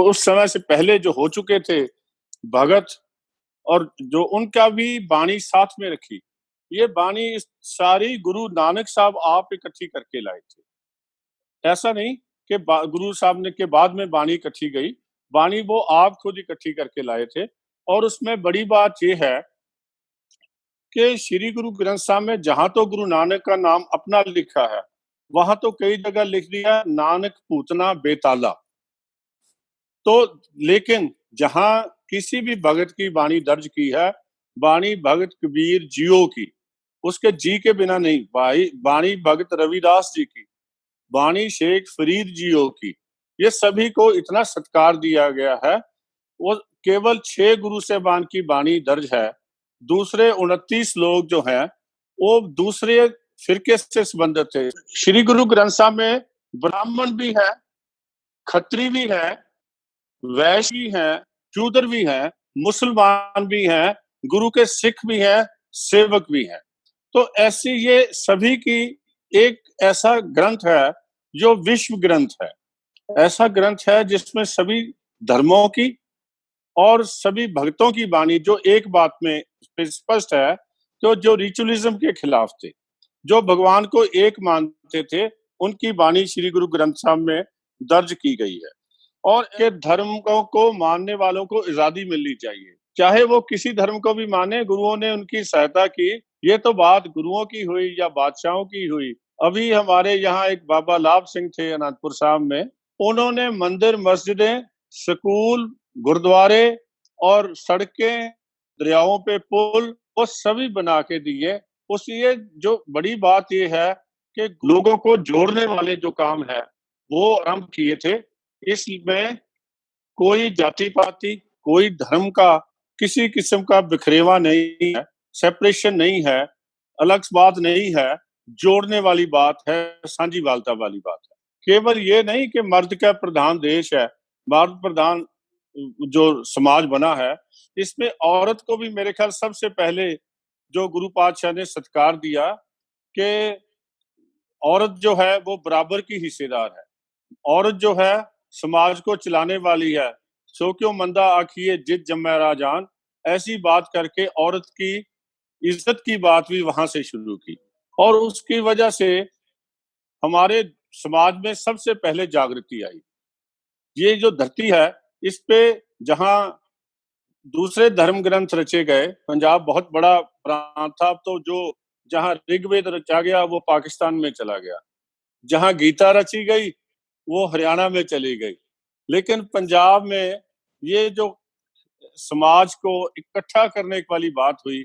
उस समय से पहले जो हो चुके थे भगत, और जो उनका भी बाणी साथ में रखी। ये बाणी सारी गुरु नानक साहब आप इकट्ठी करके लाए थे। ऐसा नहीं कि गुरु साहब ने के बाद में बाणी इकट्ठी गई, बाणी वो आप खुद इकट्ठी करके लाए थे। और उसमें बड़ी बात यह है कि श्री गुरु ग्रंथ साहब में जहां तो गुरु नानक का नाम अपना लिखा है, वहां तो कई जगह लिख दिया नानक पूतना बेताला। तो लेकिन जहां किसी भी भगत की बाणी दर्ज की है, बाणी भगत कबीर जियो की, उसके जी के बिना नहीं, बाणी भगत रविदास जी की, बाणी शेख फरीद जियो की, ये सभी को इतना सत्कार दिया गया है। वो केवल 6 गुरु साहबान की बाणी दर्ज है, दूसरे 29 लोग जो हैं वो दूसरे फिरके से संबंधित थे। श्री गुरु ग्रंथ साहब में ब्राह्मण भी है, खत्री भी है, वैश्य भी है, शूद्र भी है, मुसलमान भी हैं, गुरु के सिख भी हैं, सेवक भी हैं। तो ऐसी ये सभी की एक ऐसा ग्रंथ है जो विश्व ग्रंथ है, ऐसा ग्रंथ है जिसमें सभी धर्मों की और सभी भक्तों की बाणी जो एक बात में स्पष्ट है, तो जो रिचुअलिज्म के खिलाफ थे, जो भगवान को एक मानते थे, उनकी बाणी श्री गुरु ग्रंथ साहब में दर्ज की गई है। और ये धर्म को मानने वालों को आजादी मिलनी चाहिए, चाहे वो किसी धर्म को भी माने। गुरुओं ने उनकी सहायता की, ये तो बात गुरुओं की हुई या बादशाहों की हुई। अभी हमारे यहाँ एक बाबा लाभ सिंह थे अनंतपुर साहब में, उन्होंने मंदिर, मस्जिदें, स्कूल, गुरुद्वारे और सड़कें, दरियाओं पे पुल, वो सभी बना के दिए। उसलिए जो बड़ी बात ये है कि लोगों को जोड़ने वाले जो काम है वो आरंभ किए थे। इसमें कोई जाति पाति, कोई धर्म का, किसी किस्म का बिखरेवा नहीं है, सेपरेशन नहीं है, अलग बात नहीं है, जोड़ने वाली बात है, साझीवालता वाली बात है। केवल ये नहीं कि मर्द का प्रधान देश है, मर्द प्रधान जो समाज बना है, इसमें औरत को भी मेरे ख्याल सबसे पहले जो गुरु पातशाह ने सत्कार दिया कि औरत जो है वो बराबर की हिस्सेदार है। औरत जो है समाज को चलाने वाली है। सो क्यों मंदा आखिए जित जम्मै राजान, ऐसी बात करके औरत की इज्जत की बात भी वहां से शुरू की और उसकी वजह से हमारे समाज में सबसे पहले जागृति आई। ये जो धरती है, इस पे जहां दूसरे धर्म ग्रंथ रचे गए, पंजाब बहुत बड़ा प्रांत था, तो जो जहां ऋग्वेद रचा गया वो पाकिस्तान में चला गया, जहां गीता रची गई वो हरियाणा में चली गई, लेकिन पंजाब में ये जो समाज को इकट्ठा करने वाली बात हुई,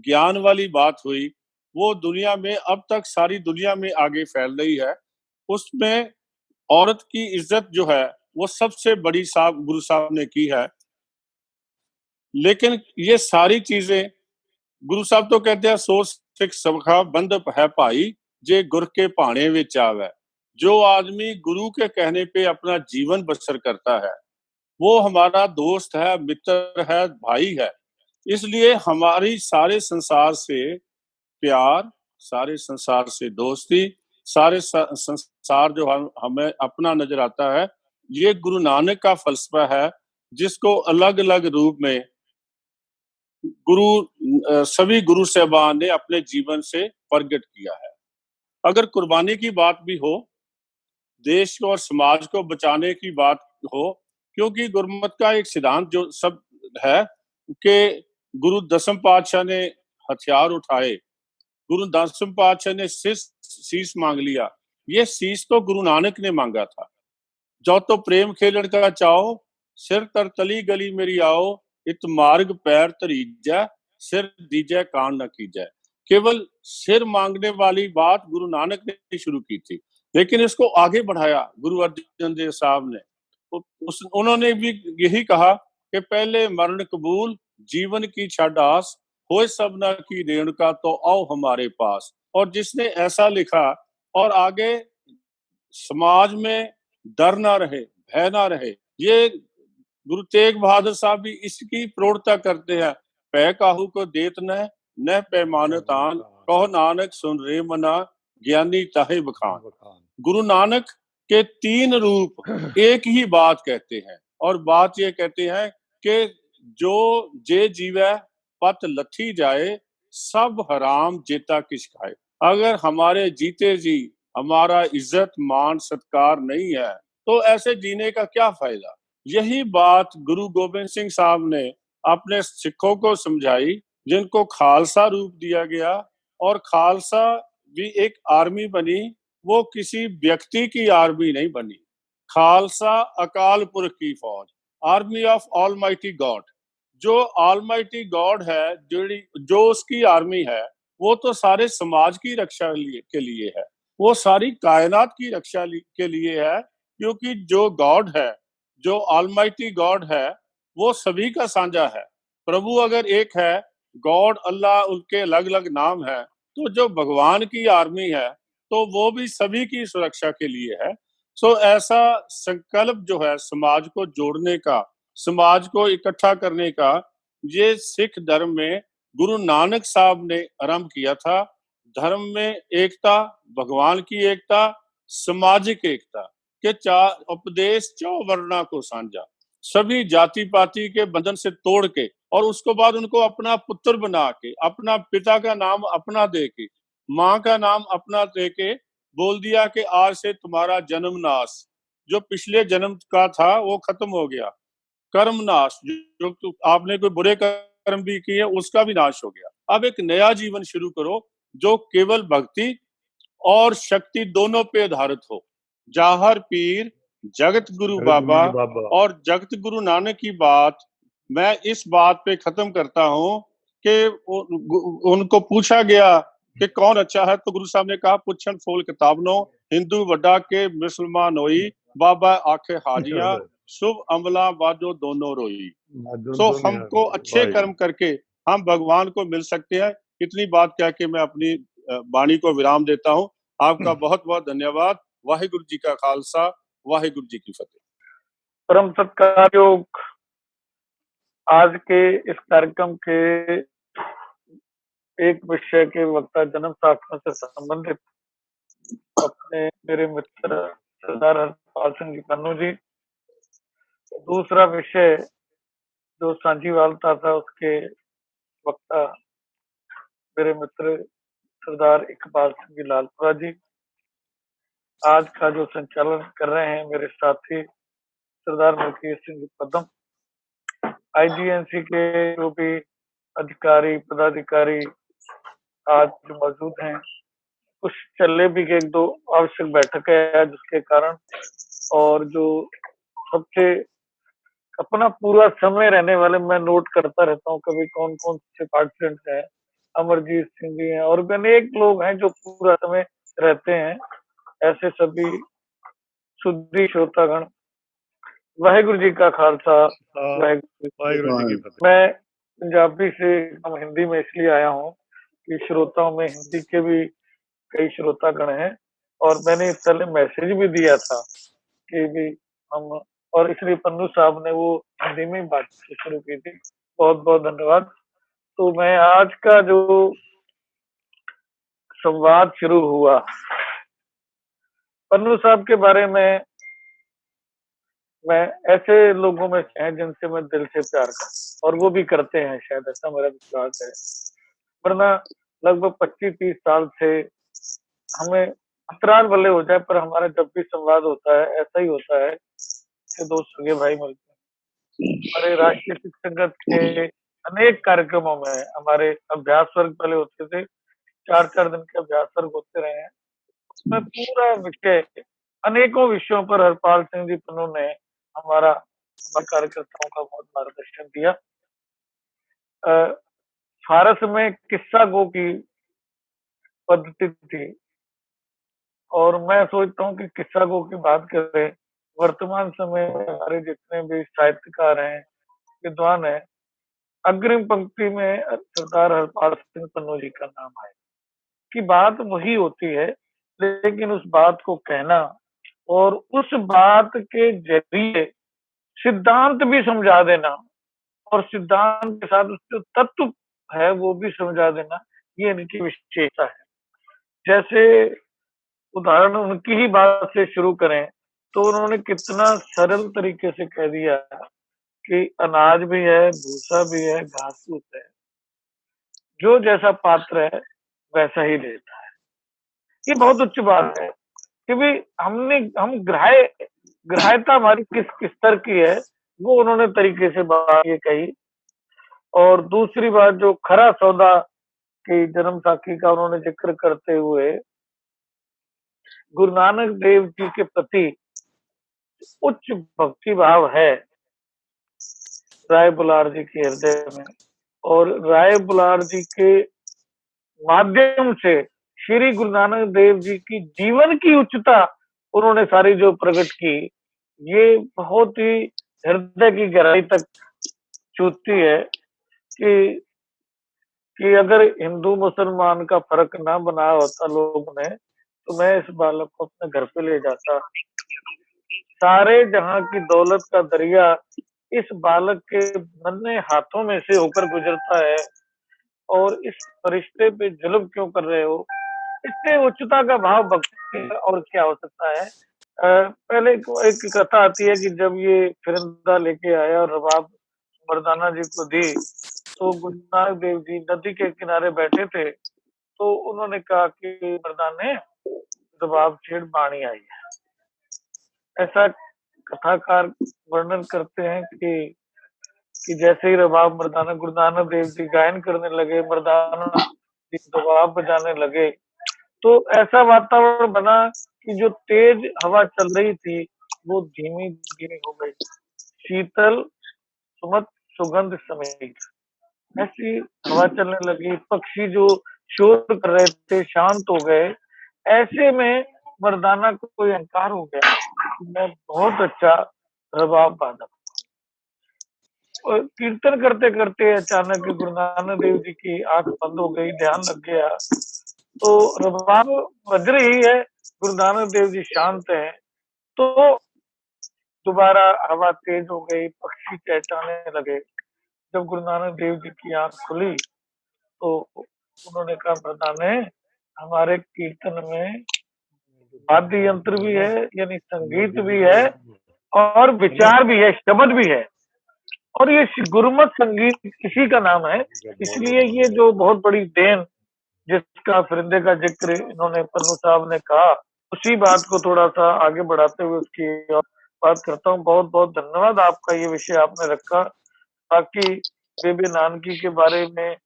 ज्ञान वाली बात हुई, वो दुनिया में अब तक सारी दुनिया में आगे फैल रही है। उसमें औरत की इज्जत जो है वो सबसे बड़ी साहब गुरु साहब ने की है। लेकिन ये सारी चीजें गुरु साहब तो कहते हैं सो सिख सबका बंधप है भाई, जे गुर के भाने विच आवे। जो आदमी गुरु के कहने पे अपना जीवन बसर करता है वो हमारा दोस्त है, मित्र है, भाई है। इसलिए हमारी सारे संसार से प्यार, सारे संसार से दोस्ती, सारे संसार जो हमें अपना नजर आता है, ये गुरु नानक का फलसफा है, जिसको अलग अलग रूप में सभी गुरु साहबान ने अपने जीवन से प्रकट किया है। अगर कुर्बानी की बात भी हो, देश को और समाज को बचाने की बात हो, क्योंकि गुरमत का एक सिद्धांत जो सब है कि गुरु दसम पातशाह ने हथियार उठाए, गुरु दसम पातशाह ने शीश मांग लिया। ये शीश तो गुरु नानक ने मांगा था। जो तो प्रेम खेलन का चाहो, सिर तर तली गली मेरी आओ, इत मार्ग पैर तरीजै, सिर दीजै कान न कीजै। केवल सिर मांगने वाली बात गुरु नानक ने शुरू की थी, लेकिन इसको आगे बढ़ाया गुरु अर्जन देव साहब ने। उन्होंने भी यही कहा कि पहले मरण कबूल, जीवन की छड़ आस, होए सबना की रेणुका तो आओ हमारे पास। और जिसने ऐसा लिखा और आगे समाज में डर ना रहे, भय ना रहे, ये गुरु तेग बहादुर साहब भी इसकी प्रौढ़ता करते हैं। पै काहू को देत न पैमान तान, कहो नानक सुन रे मना, ज्ञानी ताहे बखान। गुरु नानक के 3 रूप एक ही बात कहते हैं, और बात ये कहते हैं कि जो जे जीवै पत लथी जाए, सब हराम जेता किस खाए। अगर हमारे जीते जी हमारा इज्जत मान सत्कार नहीं है तो ऐसे जीने का क्या फायदा। यही बात गुरु गोबिंद सिंह साहब ने अपने सिखों को समझाई, जिनको खालसा रूप दिया गया, और खालसा भी एक आर्मी बनी, वो किसी व्यक्ति की आर्मी नहीं बनी। खालसा अकाल पुरख की फौज, आर्मी ऑफ ऑलमाइटी गॉड। जो ऑलमाइटी गॉड है, जो उसकी आर्मी है, वो तो सारे समाज की रक्षा के लिए है, वो सारी कायनात की रक्षा के लिए है, क्योंकि जो गॉड है, जो ऑलमाइटी गॉड है, वो सभी का साझा है। प्रभु अगर एक है, गॉड अल्लाह उनके अलग अलग नाम है, तो जो भगवान की आर्मी है तो वो भी सभी की सुरक्षा के लिए है। सो ऐसा संकल्प जो है समाज को जोड़ने का, समाज को इकट्ठा करने का, ये सिख धर्म में गुरु नानक साहब ने आरंभ किया था। धर्म में एकता, भगवान की एकता, सामाजिक एकता के 4 उपदेश, 4 वर्णा को साझा, सभी जाति पाति के बंधन से तोड़ के, और उसको बाद उनको अपना पुत्र बना के, अपना पिता का नाम अपना दे के, माँ का नाम अपना दे के बोल दिया कि आज से तुम्हारा जन्म नाश, जो पिछले जन्म का था वो खत्म हो गया। कर्म नाश, जो आपने कोई बुरे कर्म भी किए उसका भी नाश हो गया। अब एक नया जीवन शुरू करो जो केवल भक्ति और शक्ति दोनों पे आधारित हो। जाहर पीर, जगत गुरु बाबा और जगत गुरु नानक की बात मैं इस बात पे खत्म करता हूँ कि उनको पूछा गया कि कौन अच्छा है, तो गुरु साहब ने कहा पुछन फोल किताब नो, हिंदू वड्डा के मुसलमान होई, बाबा आखे हाजिया, शुभ अमला बाजो दोनों रोई। माधुन सो तो नहीं आ हमको रही। अच्छे वाह जी। कर्म करके हम भगवान को मिल सकते हैं। इतनी बात कह के मैं अपनी वाणी को विराम देता हूँ। आपका बहुत बहुत धन्यवाद। वाहिगुरु जी का खालसा, वाहिगुरु जी की फतेह। परम सत्कार योग आज के इस कार्यक्रम के एक विषय के वक्ता जन्म साखियों से संबंधित अपने मेरे मित्र सरदार हरपाल सिंह जी पन्नू जी। दूसरा विषय जो सांझीवालता था उसके वक्ता मेरे मित्र सरदार इकबाल सिंह जी लालपुरा जी। आज का जो संचालन कर रहे हैं मेरे साथी सरदार मुकेश सिंह जी पदम। आईजीएनसी के जो भी अधिकारी पदाधिकारी आज जो मौजूद हैं, कुछ चलने भी के एक दो आवश्यक बैठक है जिसके कारण, और जो सबसे अपना पूरा समय रहने वाले मैं नोट करता रहता हूँ कभी कौन कौन से पार्टिसिपेंट हैं। अमरजीत सिंह जी हैं और भी अनेक लोग हैं जो पूरा समय रहते हैं। ऐसे सभी शुद्धि श्रोतागण, वाहिगुरु जी का खालसा, वाहिगुरु जी की वाहिगुरु जी की फतेह। फतेह। मैं पंजाबी से हम हिंदी में इसलिए आया हूँ कि श्रोताओं में हिंदी के भी कई श्रोतागण हैं और मैंने इस पहले मैसेज भी दिया था कि भी हम, और इसलिए पन्नू साहब ने वो हिंदी में बात शुरू की थी। बहुत बहुत धन्यवाद। तो मैं आज का जो संवाद शुरू हुआ पन्नू साहब के बारे में, मैं ऐसे लोगों में से हैं जिनसे मैं दिल से प्यार करता और वो भी करते हैं, शायद ऐसा मेरा विश्वास है। वरना लगभग 25-30 साल से हमें अंतराल भले हो जाए पर हमारा जब भी संवाद होता है ऐसा ही होता है कि दो सगे भाई मिलते हैं। हमारे राष्ट्रीय शिक्षक संगत के अनेक कार्यक्रमों में हमारे अभ्यास वर्ग पहले होते थे, 4-4 दिन के अभ्यास वर्ग होते रहे हैं। उसमें पूरा विषय, अनेकों विषयों पर हरपाल सिंह जी पन्नू ने हमारे कार्यकर्ताओं का बहुत मार्गदर्शन दिया। फारस में किस्सा गो की पद्धति थी और मैं सोचता हूँ कि किस्सा गो की बात करें, वर्तमान समय में हमारे जितने भी साहित्यकार हैं, विद्वान हैं, अग्रिम पंक्ति में सरदार हरपाल सिंह पन्नू जी का नाम आए कि बात वही होती है, लेकिन उस बात को कहना और उस बात के जरिए सिद्धांत भी समझा देना और सिद्धांत के साथ उसके तत्व है वो भी समझा देना, ये इनकी विशेषता है। जैसे उदाहरण उनकी ही बात से शुरू करें तो उन्होंने कितना सरल तरीके से कह दिया कि अनाज भी है, भूसा भी है, घास फूस है, जो जैसा पात्र है वैसा ही लेता है। ये बहुत उच्च बात है कि भी हम ग्राह्यता हमारी किस स्तर की है वो उन्होंने तरीके से बात ये कही। और दूसरी बात जो खरा सौदा की जन्म साखी का उन्होंने जिक्र करते हुए गुरु नानक देव जी के प्रति उच्च भक्ति भाव है राय बुलार जी के हृदय में, और राय बुलार जी के माध्यम से श्री गुरु नानक देव जी की जीवन की उच्चता उन्होंने सारी जो प्रकट की, ये बहुत ही हृदय की गहराई तक छूती है कि अगर हिंदू मुसलमान का फर्क ना बनाया होता लोगों ने तो मैं इस बालक को अपने घर पे ले जाता। सारे जहां की दौलत का दरिया इस बालक के नन्हे हाथों में से होकर गुजरता है और इस फरिश्ते पे जुल्म क्यों कर रहे हो। इससे उच्चता का भाव भक्ति और क्या हो सकता है। पहले एक कथा आती है कि जब ये फिरंदा लेके आया और रबाब मर्दाना जी को दी तो गुरु नानक देव जी नदी के किनारे बैठे थे, तो उन्होंने कहा कि मर्दाने रबाब छेड़ बाणी आई है। ऐसा कथाकार वर्णन करते हैं कि जैसे ही रबाब मर्दाना गुरु नानक देव जी गायन करने लगे, मर्दाना जी रबाब बजाने लगे, तो ऐसा वातावरण बना कि जो तेज हवा चल रही थी वो धीमी धीमी हो गई, शीतल सुमत सुगंध समेत ऐसी हवा चलने लगी। पक्षी जो शोर कर रहे थे शांत हो गए। ऐसे में मर्दाना को कोई अहंकार हो गया, मैं बहुत अच्छा रबाब वादक। और कीर्तन करते करते अचानक गुरु नानक देव जी की आंख बंद हो गई, ध्यान लग गया, तो रबाब बज रही है, गुरु नानक देव जी शांत हैं। तो दोबारा हवा तेज हो गई, पक्षी चहचहाने लगे। जब गुरु नानक देव जी की आंख खुली तो उन्होंने कहा, प्रधान है, हमारे कीर्तन में वाद्य यंत्र भी है, यानी संगीत भी है, और विचार भी है, शब्द भी है, और ये गुरुमत संगीत इसी का नाम है। इसलिए ये जो बहुत बड़ी देन जिसका फिरिंदे का जिक्र इन्होंने पन्नू साहब ने कहा, उसी बात को थोड़ा सा आगे बढ़ाते हुए उसकी और बात करता हूँ। बहुत बहुत धन्यवाद आपका, ये विषय आपने रखा। बाकी बेबी नानकी के बारे में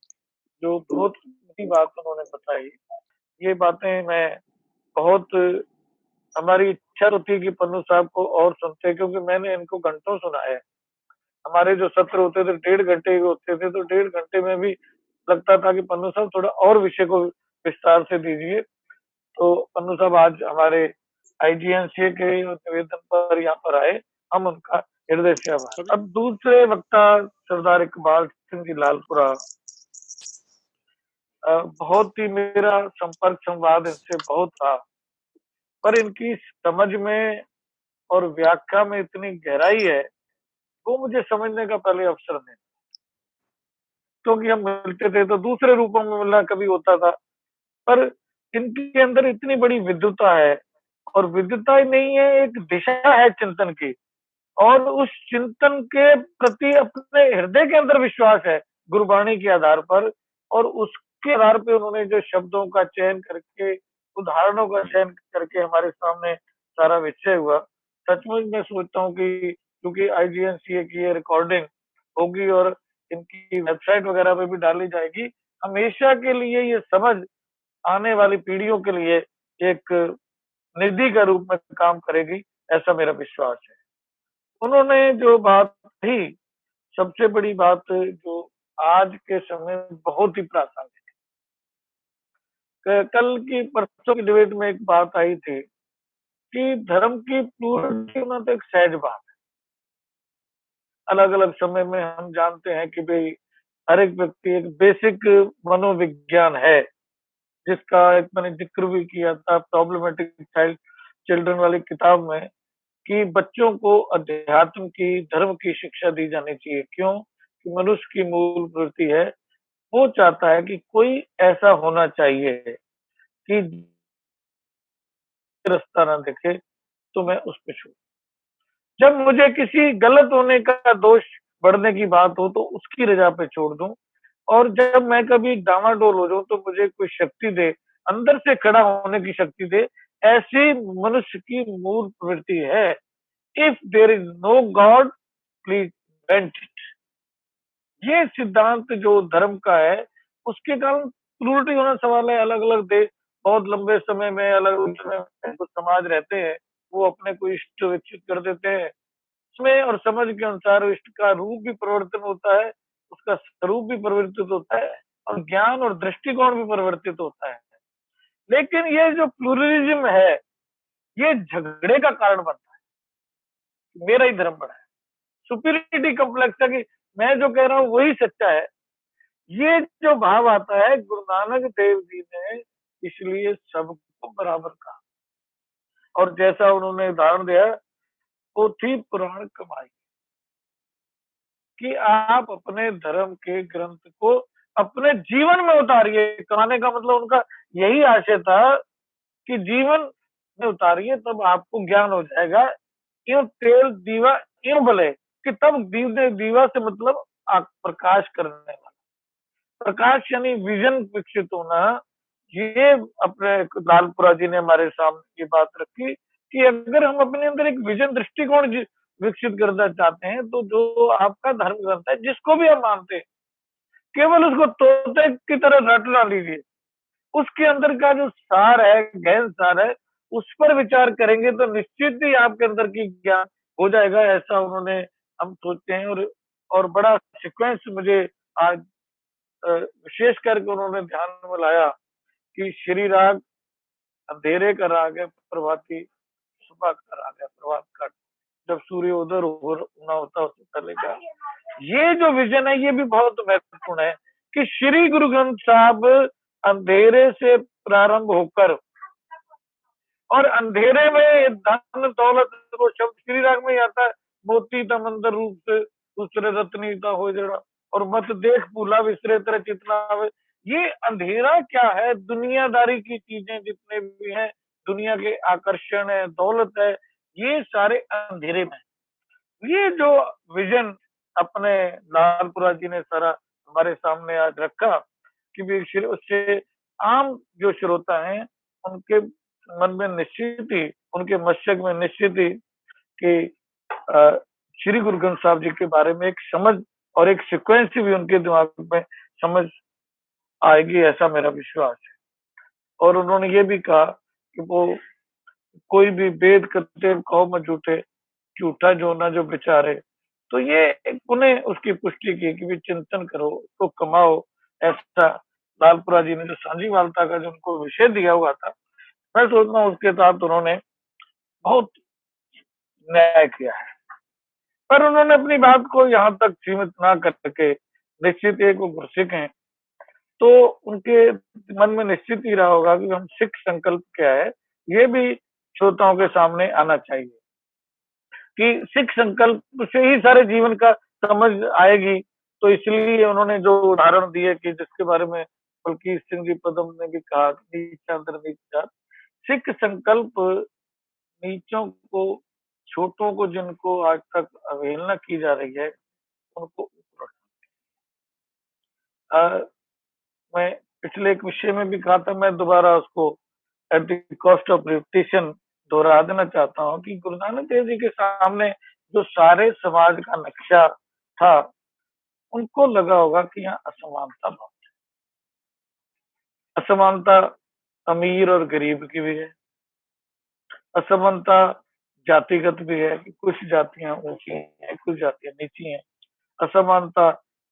जो बहुत बड़ी बात उन्होंने बताई, ये बातें मैं बहुत, हमारी इच्छा होती है कि पन्नू साहब को और सुनते, क्योंकि मैंने इनको घंटों सुना है। हमारे जो सत्र होते थे 1.5 घंटे के होते थे, तो 1.5 घंटे में भी लगता था कि पन्नू साहब थोड़ा और विषय को विस्तार से दीजिए। तो पन्नू साहब आज हमारे आईजीएनसीए के निवेदन पर यहाँ पर आए, हम उनका हृदय से आभार। अब दूसरे वक्ता सरदार इकबाल सिंह जी लालपुरा, बहुत ही मेरा संपर्क संवाद इनसे बहुत था, पर इनकी समझ में और व्याख्या में इतनी गहराई है, वो मुझे समझने का पहले अवसर नहीं, क्योंकि हम मिलते थे तो दूसरे रूपों में मिलना कभी होता था, पर इनके अंदर इतनी बड़ी विद्वता है, और विद्वता ही नहीं है, एक दिशा है चिंतन की, और उस चिंतन के प्रति अपने हृदय के अंदर विश्वास है गुरुवाणी के आधार पर, और उसके आधार पर उन्होंने जो शब्दों का चयन करके, उदाहरणों का चयन करके हमारे सामने सारा विषय हुआ। सचमुच मैं सोचता हूँ कि क्योंकि आईजीएनसीए की ये रिकॉर्डिंग होगी और इनकी वेबसाइट वगैरह पे भी डाली जाएगी, हमेशा के लिए ये समझ आने वाली पीढ़ियों के लिए एक निधि का रूप में काम करेगी, ऐसा मेरा विश्वास है। उन्होंने जो बात कही, सबसे बड़ी बात जो आज के समय में बहुत ही प्रासंगिक है। कल की परसों की डिबेट में एक बात आई थी कि धर्म की प्लूरलिटी होना तो एक सहज बात है। अलग अलग समय में हम जानते हैं कि भाई हर एक व्यक्ति एक बेसिक मनोविज्ञान है, जिसका एक मैंने जिक्र भी किया था प्रॉब्लमेटिक चिल्ड्रन वाली किताब में, कि बच्चों को अध्यात्म की, धर्म की शिक्षा दी जानी चाहिए। क्यों? कि मनुष्य की मूल प्रवृत्ति है, वो चाहता है कि कोई ऐसा होना चाहिए कि रास्ता ना दिखे तो मैं उस पे छू। जब मुझे किसी गलत होने का दोष बढ़ने की बात हो तो उसकी रजा पे छोड़ दूं, और जब मैं कभी डामाडोल हो जाऊं तो मुझे कोई शक्ति दे, अंदर से खड़ा होने की शक्ति दे। ऐसी मनुष्य की मूल प्रवृत्ति है। If there is no God please went it. ये सिद्धांत जो धर्म का है, उसके कारण प्लूरिटी होना सवाल है। अलग अलग देश बहुत लंबे समय में अलग अलग समय में कुछ समाज रहते हैं, वो अपने को इष्ट विकसित कर देते हैं, उसमें और समझ के अनुसार इष्ट का रूप भी परिवर्तन होता है, उसका स्वरूप भी परिवर्तित होता है, और ज्ञान और दृष्टिकोण भी परिवर्तित होता है। लेकिन ये जो प्लूरलिज्म है, ये झगड़े का कारण बनता है। मेरा ही धर्म बड़ा है, सुपीरियरिटी कॉम्प्लेक्स है कि मैं जो कह रहा हूँ वही सच्चा है। ये जो भाव आता है, गुरु नानक देव जी ने इसलिए सबको बराबर कहा, और जैसा उन्होंने उदाहरण दिया, वो थी पुराण कमाई, कि आप अपने धर्म के ग्रंथ को अपने जीवन में उतारिए। कमाने का मतलब उनका यही आशय था कि जीवन में उतारिए, तब आपको ज्ञान हो जाएगा। यूं तेल दीवा यूं भले, कि तब दीवा से मतलब प्रकाश करने वाला, प्रकाश यानी विजन विकसित होना। ये अपने लालपुरा जी ने हमारे सामने ये बात रखी कि अगर हम अपने अंदर एक विजन दृष्टिकोण विकसित करना चाहते हैं, तो जो आपका धर्म ग्रंथ है, जिसको भी हम मानते हैं, केवल उसको तोते की तरह रट ना लीजिए। उसके अंदर का जो सार है, गहन सार है, उस पर विचार करेंगे तो निश्चित ही आपके अंदर की ज्ञान हो जाएगा, ऐसा उन्होंने, हम सोचते हैं। और बड़ा सीक्वेंस मुझे आज विशेष करके उन्होंने ध्यान में लाया कि श्री राग अंधेरे का राग है, प्रभाती सुबह का राग है, प्रभात का जब सूर्य उदय होना होता है उससे पहले का, ये जो विजन है ये भी बहुत महत्वपूर्ण है कि श्री गुरु ग्रंथ साहब अंधेरे से प्रारंभ होकर और अंधेरे में धन दौलत, वो शब्द श्री राग में ही आता है, मोती तमंदर रूप से दूसरे रत्नीता हो जड़ा, और मत देख भूला विसरे तेरे चितना आवे। ये अंधेरा क्या है, दुनियादारी की चीजें जितने भी हैं, दुनिया के आकर्षण है, दौलत है, ये सारे अंधेरे में। ये जो विजन अपने लालपुरा जी ने सारा हमारे सामने आज रखा कि भी उससे आम जो श्रोता हैं उनके मन में निश्चित ही, उनके मस्तिष्क में निश्चित ही कि श्री गुरु ग्रंथ साहब जी के बारे में एक समझ और एक सिक्वेंस भी उनके दिमाग में समझ आएगी, ऐसा मेरा विश्वास है। और उन्होंने ये भी कहा कि वो कोई भी वेद करते कहो मत झूठे, झूठा जो ना जो बेचारे। तो ये उन्हें उसकी पुष्टि की कि भी चिंतन करो तो कमाओ, ऐसा लालपुरा जी ने जो सांझी वार्ता का जो उनको विषय दिया हुआ था, मैं सोचता हूँ उसके साथ उन्होंने बहुत न्याय किया है। पर उन्होंने अपनी बात को यहाँ तक सीमित ना करके निश्चित एक वो गुरसिख हैं, तो उनके मन में निश्चित ही रहा होगा कि हम सिख संकल्प क्या है, ये भी श्रोताओं के सामने आना चाहिए कि सिख संकल्प से ही सारे जीवन का समझ आएगी। तो इसलिए उन्होंने जो उदाहरण दिए कि जिसके बारे में बल्कि सिंह जी पदम ने भी कहा कि नीचा अंदर नीचा, सिख संकल्प नीचों को, छोटों को जिनको आज तक अवहेलना की जा रही है उनको ऊपर उठाना। मैं पिछले एक विषय में भी कहा था, मैं दोबारा उसको at the cost of repetition दोहरा देना चाहता हूँ कि गुरु नानक देव जी के सामने जो सारे समाज का नक्शा था, उनको लगा होगा कि यहाँ असमानता बहुत है। असमानता अमीर और गरीब की भी है, असमानता जातिगत भी है कि कुछ जातियां ऊंची हैं, कुछ जातियां नीची हैं। असमानता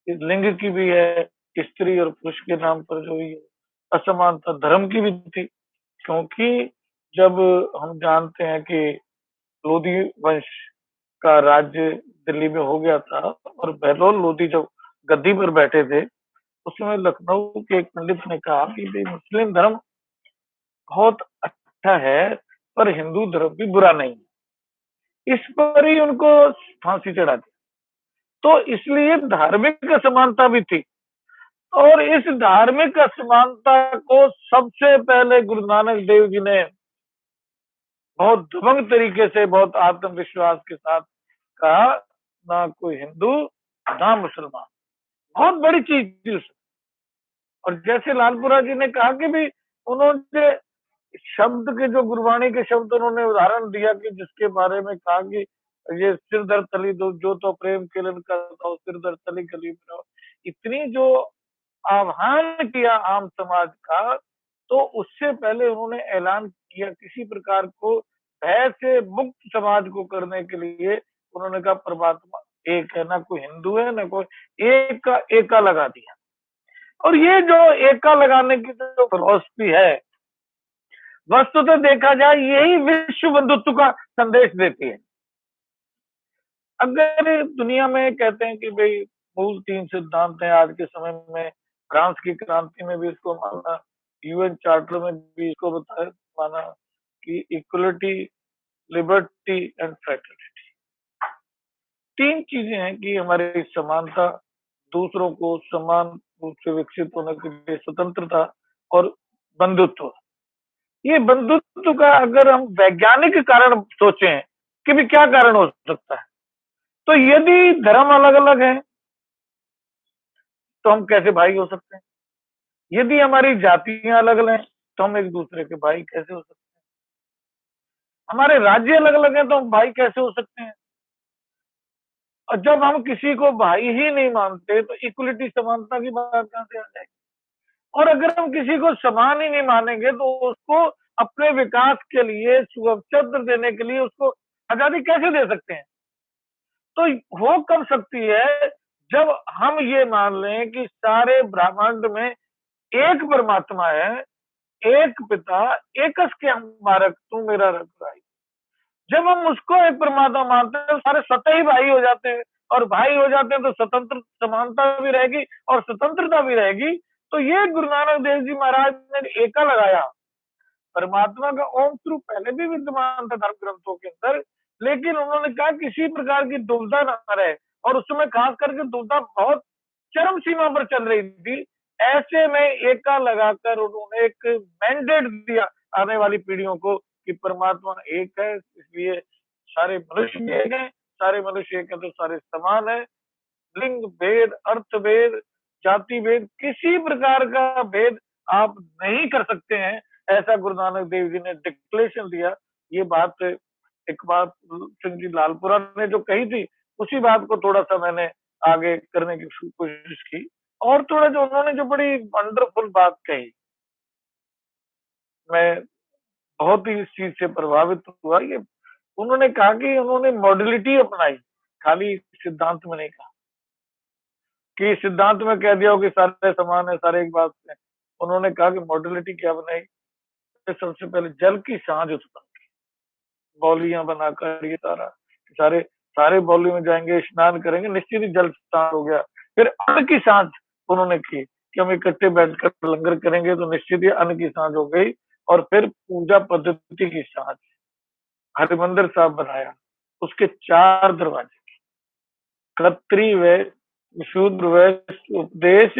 लिंग की भी है, स्त्री और पुरुष के नाम पर जो ही है। असमानता धर्म की भी थी, क्योंकि जब हम जानते हैं कि लोधी वंश का राज्य दिल्ली में हो गया था और बहलोल लोधी जब गद्दी पर बैठे थे, उस समय लखनऊ के एक पंडित ने कहा कि भाई मुस्लिम धर्म बहुत अच्छा है पर हिंदू धर्म भी बुरा नहीं है। इस पर ही उनको फांसी चढ़ा दी। तो इसलिए धार्मिक असमानता भी थी, और इस धार्मिक असमानता को सबसे पहले गुरु नानक देव जी ने बहुत दबंग तरीके से, बहुत आत्मविश्वास के साथ कहा, ना कोई हिंदू ना मुसलमान। बहुत बड़ी चीज थी उसमें। और जैसे लालपुरा जी ने कहा कि भी उन्होंने शब्द के जो गुरबाणी के शब्द उन्होंने उदाहरण दिया कि जिसके बारे में कहा कि ये सिर दर तली दो जो तो प्रेम केलन करता हो, सिर दर तली गली में रहो। इतनी जो आह्वान किया आम समाज का, तो उससे पहले उन्होंने ऐलान किया किसी प्रकार को भय से मुक्त समाज को करने के लिए उन्होंने कहा परमात्मा एक है, ना कोई हिंदू है ना कोई, एक का एका लगा दिया। और ये जो एका लगाने की जो फिलॉसफी है, वस्तुतः देखा जाए यही विश्व बंधुत्व का संदेश देती है। अगर दुनिया में कहते हैं कि भाई मूल 3 सिद्धांत हैं, आज के समय में फ्रांस की क्रांति में भी इसको माना, यूएन चार्टर में भी इसको बताया माना कि इक्वलिटी, लिबर्टी एंड फ्रेटर्निटी 3 चीजें हैं कि हमारी समानता, दूसरों को समान रूप से विकसित होने के लिए स्वतंत्रता और बंधुत्व। ये बंधुत्व का अगर हम वैज्ञानिक कारण सोचें कि भी क्या कारण हो सकता है, तो यदि धर्म अलग अलग है तो हम कैसे भाई हो सकते हैं? यदि हमारी जातियां अलग अलग हैं तो हम एक दूसरे के भाई कैसे हो सकते हैं? हमारे राज्य अलग अलग हैं तो हम भाई कैसे हो सकते हैं? और जब हम किसी को भाई ही नहीं मानते तो इक्वलिटी, समानता की बात कहां से आ जाएगी? और अगर हम किसी को समान ही नहीं मानेंगे तो उसको अपने विकास के लिए, सुअवसर देने के लिए उसको आजादी कैसे दे सकते हैं? तो हो कब सकती है जब हम ये मान लें कि सारे ब्रह्मांड में एक परमात्मा है, एक पिता, एकस के हम बारक, तू मेरा रघुराई। जब हम उसको एक परमात्मा मानते हैं, सारे स्वतः ही भाई हो जाते हैं, और भाई हो जाते हैं तो स्वतंत्र समानता भी रहेगी और स्वतंत्रता भी रहेगी। तो ये गुरु नानक देव जी महाराज ने एका लगाया। परमात्मा का ओम स्वरूप पहले भी विद्यमान था धर्म ग्रंथों के अंदर, लेकिन उन्होंने कहा किसी प्रकार की दुविधा न रहे, और उस समय खास करके दुविधा बहुत चरम सीमा पर चल रही थी। ऐसे में एका लगाकर उन्होंने एक मैंडेट दिया आने वाली पीढ़ियों को कि परमात्मा एक है, इसलिए सारे मनुष्य भी एक हैं, सारे मनुष्य एक है तो सारे समान है। लिंग भेद, अर्थ भेद, जाति भेद, किसी प्रकार का भेद आप नहीं कर सकते हैं, ऐसा गुरु नानक देव जी ने डिक्लेरेशन दिया। ये बात एक बात सिंह जी लालपुरा ने जो कही थी, उसी बात को थोड़ा सा मैंने आगे करने की कोशिश की। और थोड़ा जो उन्होंने जो बड़ी वंडरफुल बात कही, मैं बहुत ही इस चीज से प्रभावित हुआ। ये उन्होंने कहा कि उन्होंने मॉडलिटी अपनाई, खाली सिद्धांत में नहीं कहा कि सिद्धांत में कह दिया हो कि सारे समान है, सारे एक बात है। उन्होंने कहा कि मॉडलिटी क्या बनाई, सबसे पहले जल की सांझ उत्पन्न की, बौलियां बनाकर ये सारे सारे बौली में जाएंगे, स्नान करेंगे, निश्चित ही जल स्नान हो गया। फिर अन्न की सांझ उन्होंने की कि हम इकट्ठे बैठकर लंगर करेंगे तो निश्चित ही अन्न की सांझ हो गई। और फिर पूजा पद्धति की सांझ, हरिमंदिर साहब बनाया, उसके 4 दरवाजे, खत्री वैश्य शूद्र वैश्य उपदेश,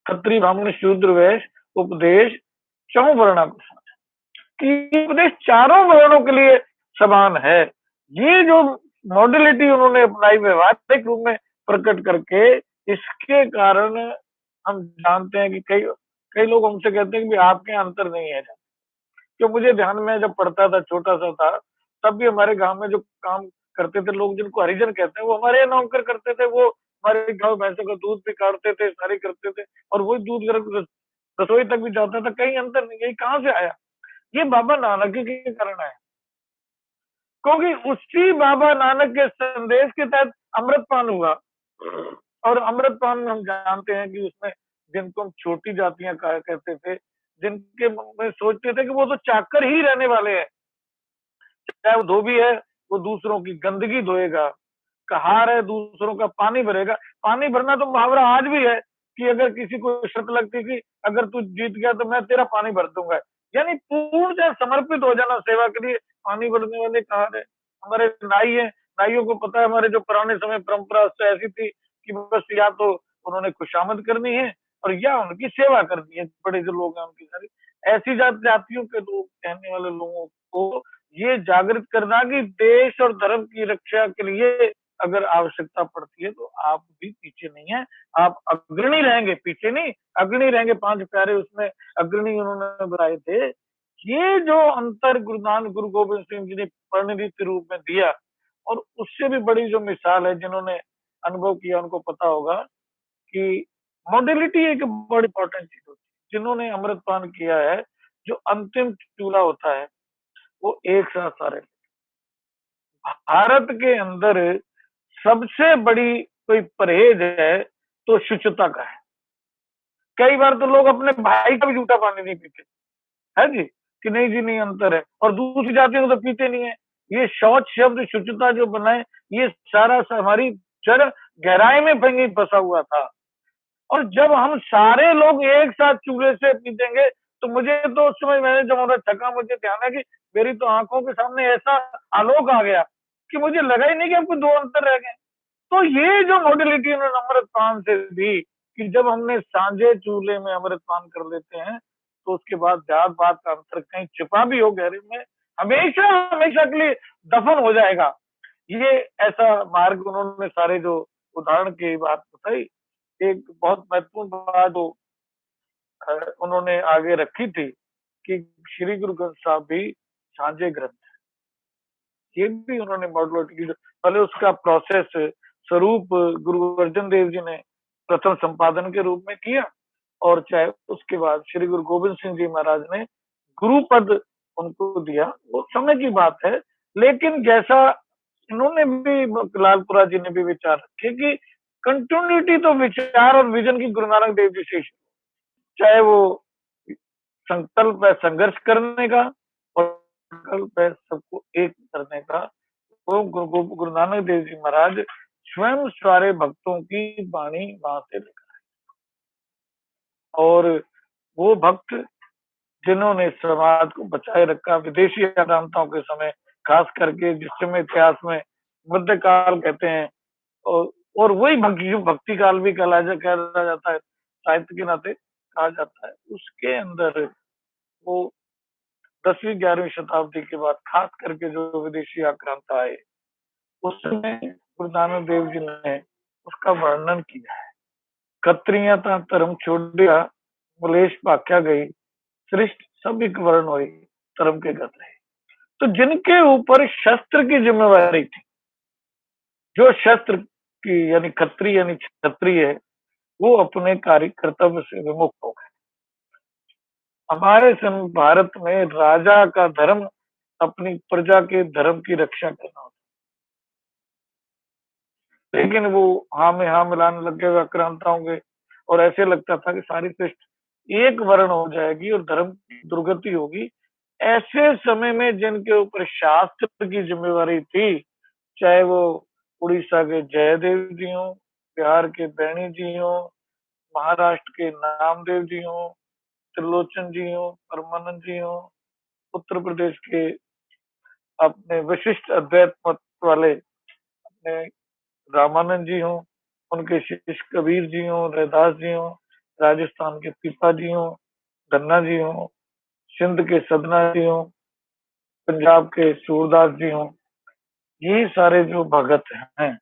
खत्री ब्राह्मण शूद्र वैश्य उपदेश, चौं वर्णा को समझा कि उपदेश चारों वर्णों के लिए समान है। ये जो मॉडलिटी उन्होंने अपनाई व्यवहारिक रूप में प्रकट करके, इसके कारण हम जानते हैं कि कई कई लोग हमसे कहते हैं कि आपके यहाँ अंतर नहीं है। जो मुझे ध्यान में जब पड़ता था, छोटा सा था, तब भी हमारे गांव में जो काम करते थे लोग, जिनको हरिजन कहते हैं, वो हमारे यहाँ नौकर करते थे। वो हमारे गाँव भैंसों का दूध भी काटते थे, सारे करते थे, और वही दूध गर्म रसोई तक भी जाता था। कहीं अंतर नहीं। यही कहाँ से आया? ये बाबा नानक के कारण आया, क्योंकि उसी बाबा नानक के संदेश के तहत अमृतपान हुआ। और अमृतपान में हम जानते हैं कि उसमें जिनको हम छोटी जातियां कहा कहते थे, जिनके में सोचते थे कि वो तो चाकर ही रहने वाले हैं, चाहे वो धोबी है वो दूसरों की गंदगी धोएगा, कहार है दूसरों का पानी भरेगा। पानी भरना तो मुहावरा आज भी है कि अगर किसी को शर्त लगती थी, अगर तू जीत गया तो मैं तेरा पानी भर दूंगा, यानी पूर्ण समर्पित हो जाना सेवा के लिए। पानी भरने वाले कहार है, हमारे नाई है, नाइयों को पता है हमारे जो पुराने समय परंपरा ऐसी थी कि बस या तो उन्होंने खुशामद करनी है और या उनकी सेवा करनी है। बड़े जो लोग हैं उनकी सारी ऐसी जातियों के लोग कहने वाले लोगों को ये जागृत करना कि देश और धर्म की रक्षा के लिए अगर आवश्यकता पड़ती है तो आप भी पीछे नहीं है, आप अग्रणी रहेंगे, पीछे नहीं, अग्रणी रहेंगे। 5 प्यारे उसमें अग्रणी उन्होंने बताए थे। ये जो अंतर गुरु गोविंद सिंह जी ने परिणति रूप में दिया, और उससे भी बड़ी जो मिसाल है, जिन्होंने अनुभव किया उनको पता होगा कि मॉडलिटी एक बड़ी इंपॉर्टेंट चीज होती है। जिन्होंने अमृतपान किया है, जो अंतिम चूल्हा होता है वो एक साथ सारे। भारत के अंदर सबसे बड़ी कोई परहेज है तो शुचिता का है। कई बार तो लोग अपने भाई का भी जूठा पानी नहीं पीते, है जी, कि नहीं जी नहीं अंतर है, और दूसरी जातियों को तो पीते नहीं है। ये शौच शब्द, शुचिता जो बनाए, ये सारा हमारी जड़ गहराई में फंसा हुआ था। और जब हम सारे लोग एक साथ चूल्हे से पीतेंगे तो मुझे तो उस समय मैंने जब उधर थका, मुझे ध्यान है कि मेरी तो आंखों के सामने ऐसा आलोक आ गया कि मुझे लगा ही नहीं कि हमको 2 अंतर रह गए। तो ये जो मॉडलिटी उन्होंने अमृतपान से दी कि जब हमने सांझे चूल्हे में अमृतपान कर लेते हैं तो उसके बाद जात पात का अंतर कहीं छिपा भी हो गहरे में, हमेशा हमेशा के लिए दफन हो जाएगा। ये ऐसा मार्ग उन्होंने सारे जो उदाहरण की बात बताई। एक बहुत महत्वपूर्ण बात जो उन्होंने आगे रखी थी कि श्री गुरु ग्रंथ साहब भी सांझे ग्रंथ है। ये भी उन्होंने मॉडलिटी की, पहले उसका प्रोसेस स्वरूप गुरु अर्जन देव जी ने प्रथम संपादन के रूप में किया, और चाहे उसके बाद श्री गुरु गोविंद सिंह जी महाराज ने गुरु पद उनको दिया, वो समय की बात है। लेकिन जैसा इन्होंने भी, लालपुरा जी ने भी विचार रखे कि कंटिन्यूटी तो विचार और विजन की गुरु नानक देव जी से, चाहे वो संकल्प है संघर्ष करने का, और संकल्प है सबको एक करने का। वो गुरु नानक देव जी महाराज स्वयं सारे भक्तों की वाणी वहां से लेकर, और वो भक्त जिन्होंने समाज को बचाए रखा विदेशी आक्रांताओं के समय, खास करके जिस समय इतिहास में मध्यकाल कहते हैं, और और वही भक्ति काल भी कहा जाता है, साहित्य के नाते कहा जाता है। उसके अंदर वो 10वीं-11वीं शताब्दी के बाद खास करके जो विदेशी आक्रांत आए, उस समय गुरु नानक देव जी ने उसका वर्णन किया है। खत्रियां ता धर्म छोड़िया, मलेश भाख्या गई, श्रेष्ठ सब एक वर्ण हुई, धर्म के गत रहे। तो जिनके ऊपर शस्त्र की जिम्मेवारी थी, जो शस्त्र की यानी खत्री यानी क्षत्रिय है, वो अपने कार्य कर्तव्य से विमुख हो गए। हमारे भारत में राजा का धर्म अपनी प्रजा के धर्म की रक्षा करना होता, लेकिन वो हाँ में हाँ मिलाने लग गए आक्रांताओं के, और ऐसे लगता था कि सारी सृष्टि एक वर्ण हो जाएगी और धर्म की दुर्गति होगी। ऐसे समय में जिनके ऊपर शास्त्र की जिम्मेवारी थी, चाहे वो उड़ीसा के जयदेव जी हों, बिहार के बैणी जी हों, महाराष्ट्र के नामदेव जी हों, त्रिलोचन जी हों, परमानंद जी हों, उत्तर प्रदेश के अपने विशिष्ट अद्वैत मत वाले अपने रामानंद जी हों, उनके शिष्य कबीर जी हों, रैदास जी हों, राजस्थान के पीपा जी हों, धन्ना जी हों, सिंध के सदना जी हों, पंजाब के सूरदास जी हों, ये सारे जो भगत हैं,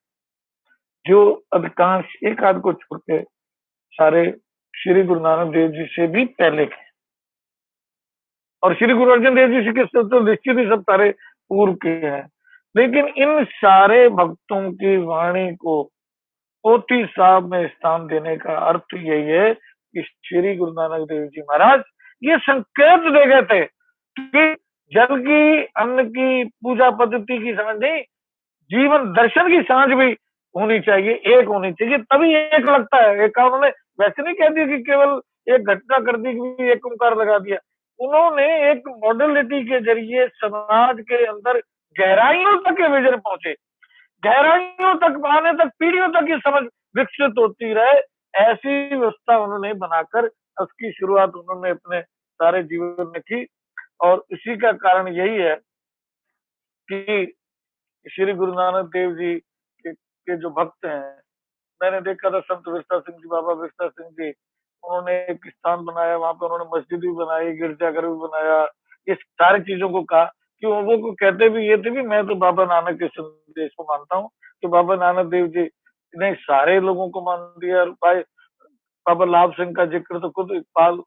जो अधिकांश एक आध को छोड़ के सारे श्री गुरु नानक देव जी से भी पहले के, और श्री गुरु अर्जन देव जी के तो निश्चित ही सब सारे पूर्व के हैं। लेकिन इन सारे भक्तों की वाणी को पोथी साहब में स्थान देने का अर्थ यही है कि श्री गुरु नानक देव जी महाराज ये संकेत दे गए थे कि जल की, अन्न की, पूजा पद्धति की समझ नहीं, जीवन दर्शन की समझ भी होनी चाहिए, एक होनी चाहिए, तभी एक लगता है। एक उन्होंने वैसे नहीं कह दिया कि केवल एक घटना कर दी कि एक ओंकार लगा दिया, उन्होंने एक मॉडलिटी के जरिए समाज के अंदर गहराइयों तक के विजन पहुंचे, गहराइयों तक आने तक, पीढ़ियों तक ये समझ विकसित होती रहे, ऐसी व्यवस्था उन्होंने बनाकर उसकी शुरुआत उन्होंने अपने सारे जीवन में की। और इसी का कारण यही है कि श्री गुरु नानक देव जी के जो भक्त हैं, मैंने देखा था संत विरसा सिंह जी, बाबा विरसा सिंह जी, उन्होंने एक स्थान बनाया, वहां पे उन्होंने मस्जिद भी बनाई, गिरजाघर भी बनाया, इस सारी चीजों को कहा कि वो कहते भी ये थे भी मैं तो बाबा नानक के संदेश को मानता हूँ। तो बाबा नानक देव जी ने सारे लोगों को मान दिया। और भाई बाबा लाभ सिंह का जिक्र तो खुद इकबाल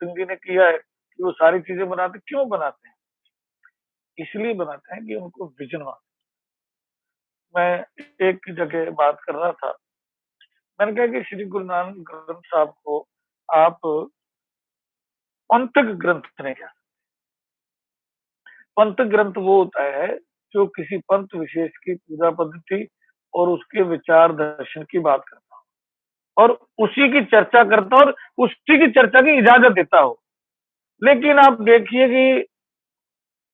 सिंह जी ने किया है कि वो सारी चीजें बनाते, क्यों बनाते हैं? इसलिए बनाते हैं कि उनको विजन। मैं एक जगह बात कर रहा था, मैंने कहा कि श्री गुरु नानक ग्रंथ साहब को आप पंथक ग्रंथ नहीं कह। पंथ ग्रंथ वो होता है जो किसी पंथ विशेष की पूजा पद्धति और उसके विचार दर्शन की बात करता हो और उसी की चर्चा करता हो और उसी की चर्चा की इजाजत देता हो। लेकिन आप देखिए कि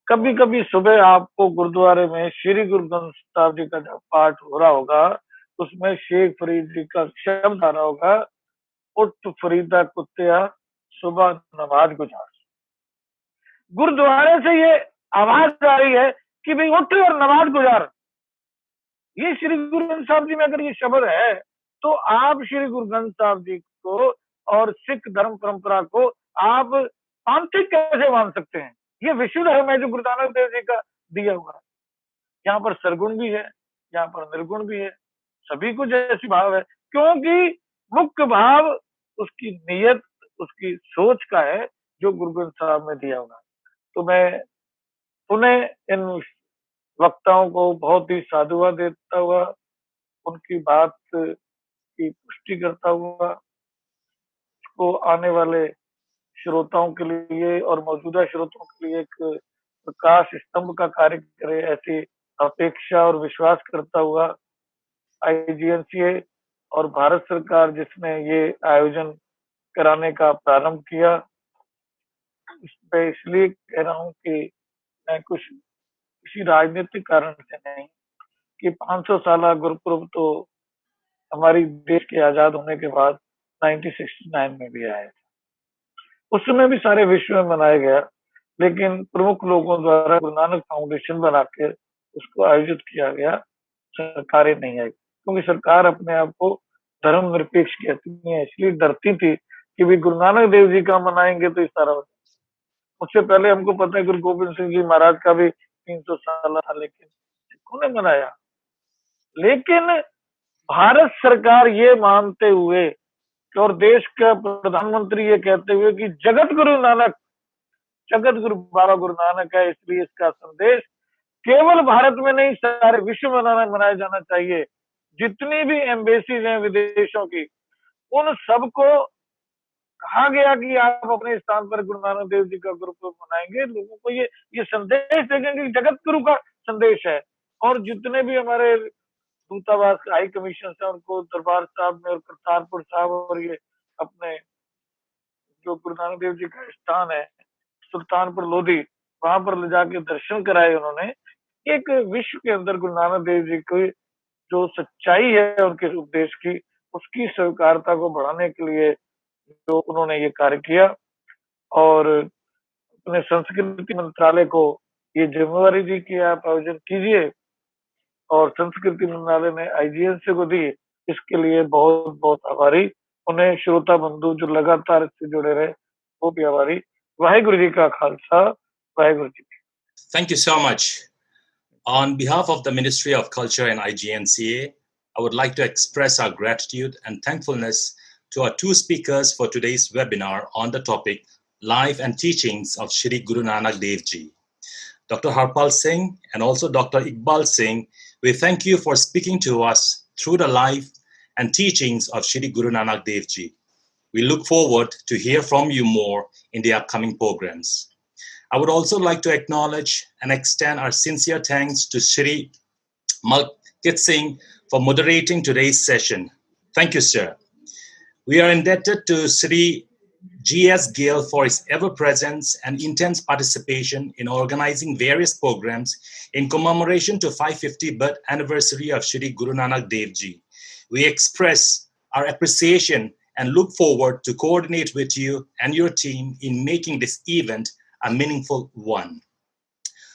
कभी कभी सुबह आपको गुरुद्वारे में श्री गुरु ग्रंथ साहब जी का जब पाठ हो रहा होगा, उसमें शेख फरीद जी का शब्द आ रहा होगा, उठ फरीदा कुत्तिया सुबह नमाज गुजार। गुरुद्वारे से ये आवाज आ रही है कि भाई उठ और नमाज गुजार। ये श्री गुरु ग्रंथ साहब जी में अगर ये शब्द है, तो आप श्री गुरु ग्रंथ साहब जी को और सिख धर्म परंपरा को आप तांत्रिक कैसे मान सकते हैं? ये विश्व धर्म है जो गुरु नानक देव जी का दिया हुआ है। यहाँ पर सरगुण भी है, यहाँ पर निर्गुण भी है, सभी कुछ ऐसी भाव है, क्योंकि मुख्य भाव उसकी नीयत, उसकी सोच का है जो गुरु ग्रंथ साहब में दिया हुआ। तो मैं पुनः इन वक्ताओं को बहुत ही साधुवाद देता हुआ, उनकी बात की पुष्टि करता हुआ, को आने वाले श्रोताओं के लिए और मौजूदा श्रोताओं के लिए एक प्रकाश स्तंभ का कार्य करे, ऐसी अपेक्षा और विश्वास करता हुआ IGNCA और भारत सरकार जिसने ये आयोजन कराने का प्रारंभ किया, इस पे इसलिए कह रहा हूँ कि मैं कुछ किसी राजनीतिक कारण से नहीं, कि 500 साल गुरुपर्व तो हमारी देश के आजाद होने के बाद 1969 में भी आया था। उस समय भी सारे विश्व में मनाया गया, लेकिन प्रमुख लोगों द्वारा गुरु नानक फाउंडेशन बना के उसको आयोजित किया गया, सरकारें नहीं आई, क्योंकि सरकार अपने आप को धर्मनिरपेक्ष कहती है, इसलिए डरती थी कि भी गुरु नानक देव जी का मनाएंगे तो इस तरह। उससे पहले हमको पता है गुरु गोविंद सिंह जी महाराज का भी 300 साल था, लेकिन सिखों ने मनाया। लेकिन भारत सरकार ये मानते हुए और देश का प्रधानमंत्री ये कहते हुए कि जगत गुरु नानक, जगत गुरु बाबा गुरु नानक है, इसलिए इसका संदेश केवल भारत में नहीं सारे विश्व में मनाया जाना चाहिए। जितनी भी एम्बेसीज हैं विदेशों की, उन सबको कहा गया कि आप अपने स्थान पर गुरु नानक देव जी का गुरुपर्व मनाएंगे, लोगों को ये संदेश देंगे कि जगत गुरु का संदेश है। और जितने भी हमारे दूतावास हाई कमीशन है, उनको दरबार साहब में और करतारपुर साहब और ये अपने जो गुरु नानक देव जी का स्थान है सुल्तानपुर लोधी, वहां पर ले जाके दर्शन कराए उन्होंने। एक विश्व के अंदर गुरु नानक देव जी की जो सच्चाई है उनके उपदेश की, उसकी स्वीकारता को बढ़ाने के लिए जो उन्होंने ये कार्य किया, और अपने संस्कृति मंत्रालय को ये जिम्मेवारी दी कि आप आयोजन कीजिए, और संस्कृति मंत्रालय ने IGNCA को दी। इसके लिए बहुत बहुत आभारी, उन्हें श्रोता बंधु जो लगातार इससे जुड़े रहे वो भी आभारी। वाहिगुरु जी का Khalsa, Waheguru ji. Thank you so much. On behalf of the Ministry of Culture and IGNCA, I would like to express our gratitude and thankfulness to our two speakers for today's webinar on the topic Life and Teachings of Shri Guru Nanak Dev Ji. Dr. Harpal Singh and also Dr. Iqbal Singh, we thank you for speaking to us through the life and teachings of Shri Guru Nanak Dev Ji. We look forward to hear from you more in the upcoming programs. I would also like to acknowledge and extend our sincere thanks to Shri Malkit Singh for moderating today's session. Thank you, sir. We are indebted to Shri G.S. Gill for his ever-presence and intense participation in organizing various programs in commemoration to 550th birth anniversary of Shri Guru Nanak Dev Ji. We express our appreciation and look forward to coordinate with you and your team in making this event a meaningful one.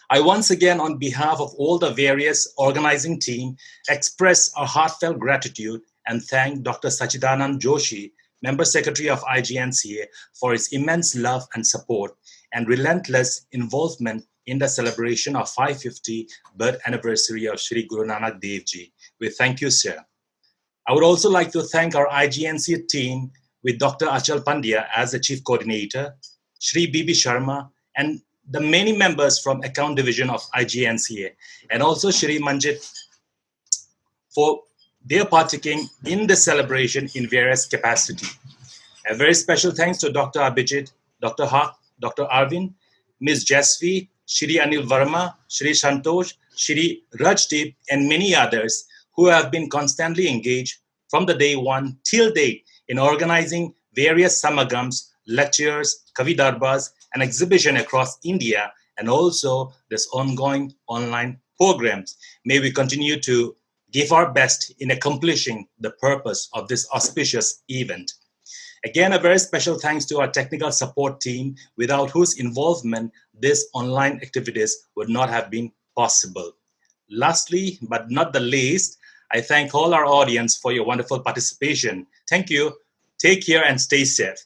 I once again, on behalf of all the various organizing team, express our heartfelt gratitude and thank Dr. Sachidanand Joshi, Member Secretary of IGNCA, for his immense love and support and relentless involvement in the celebration of 550th birth anniversary of Shri Guru Nanak Dev Ji. We thank you, sir. I would also like to thank our IGNCA team with Dr. Achal Pandya as the Chief Coordinator, Shri B.B. Sharma, and the many members from Account Division of IGNCA, and also Shri Manjit for their partaking in the celebration in various capacity. A very special thanks to Dr. Abhijit, Dr. Haq, Dr. Arvind, Ms. Jasvi, Shri Anil Verma, Shri Santosh, Shri Rajdeep, and many others who have been constantly engaged from the day one till date in organizing various samagams, lectures, Kavi Darbars, and exhibition across India, and also this ongoing online programs. May we continue to give our best in accomplishing the purpose of this auspicious event. Again, a very special thanks to our technical support team, without whose involvement these online activities would not have been possible. Lastly, but not the least, I thank all our audience for your wonderful participation. Thank you. Take care and stay safe.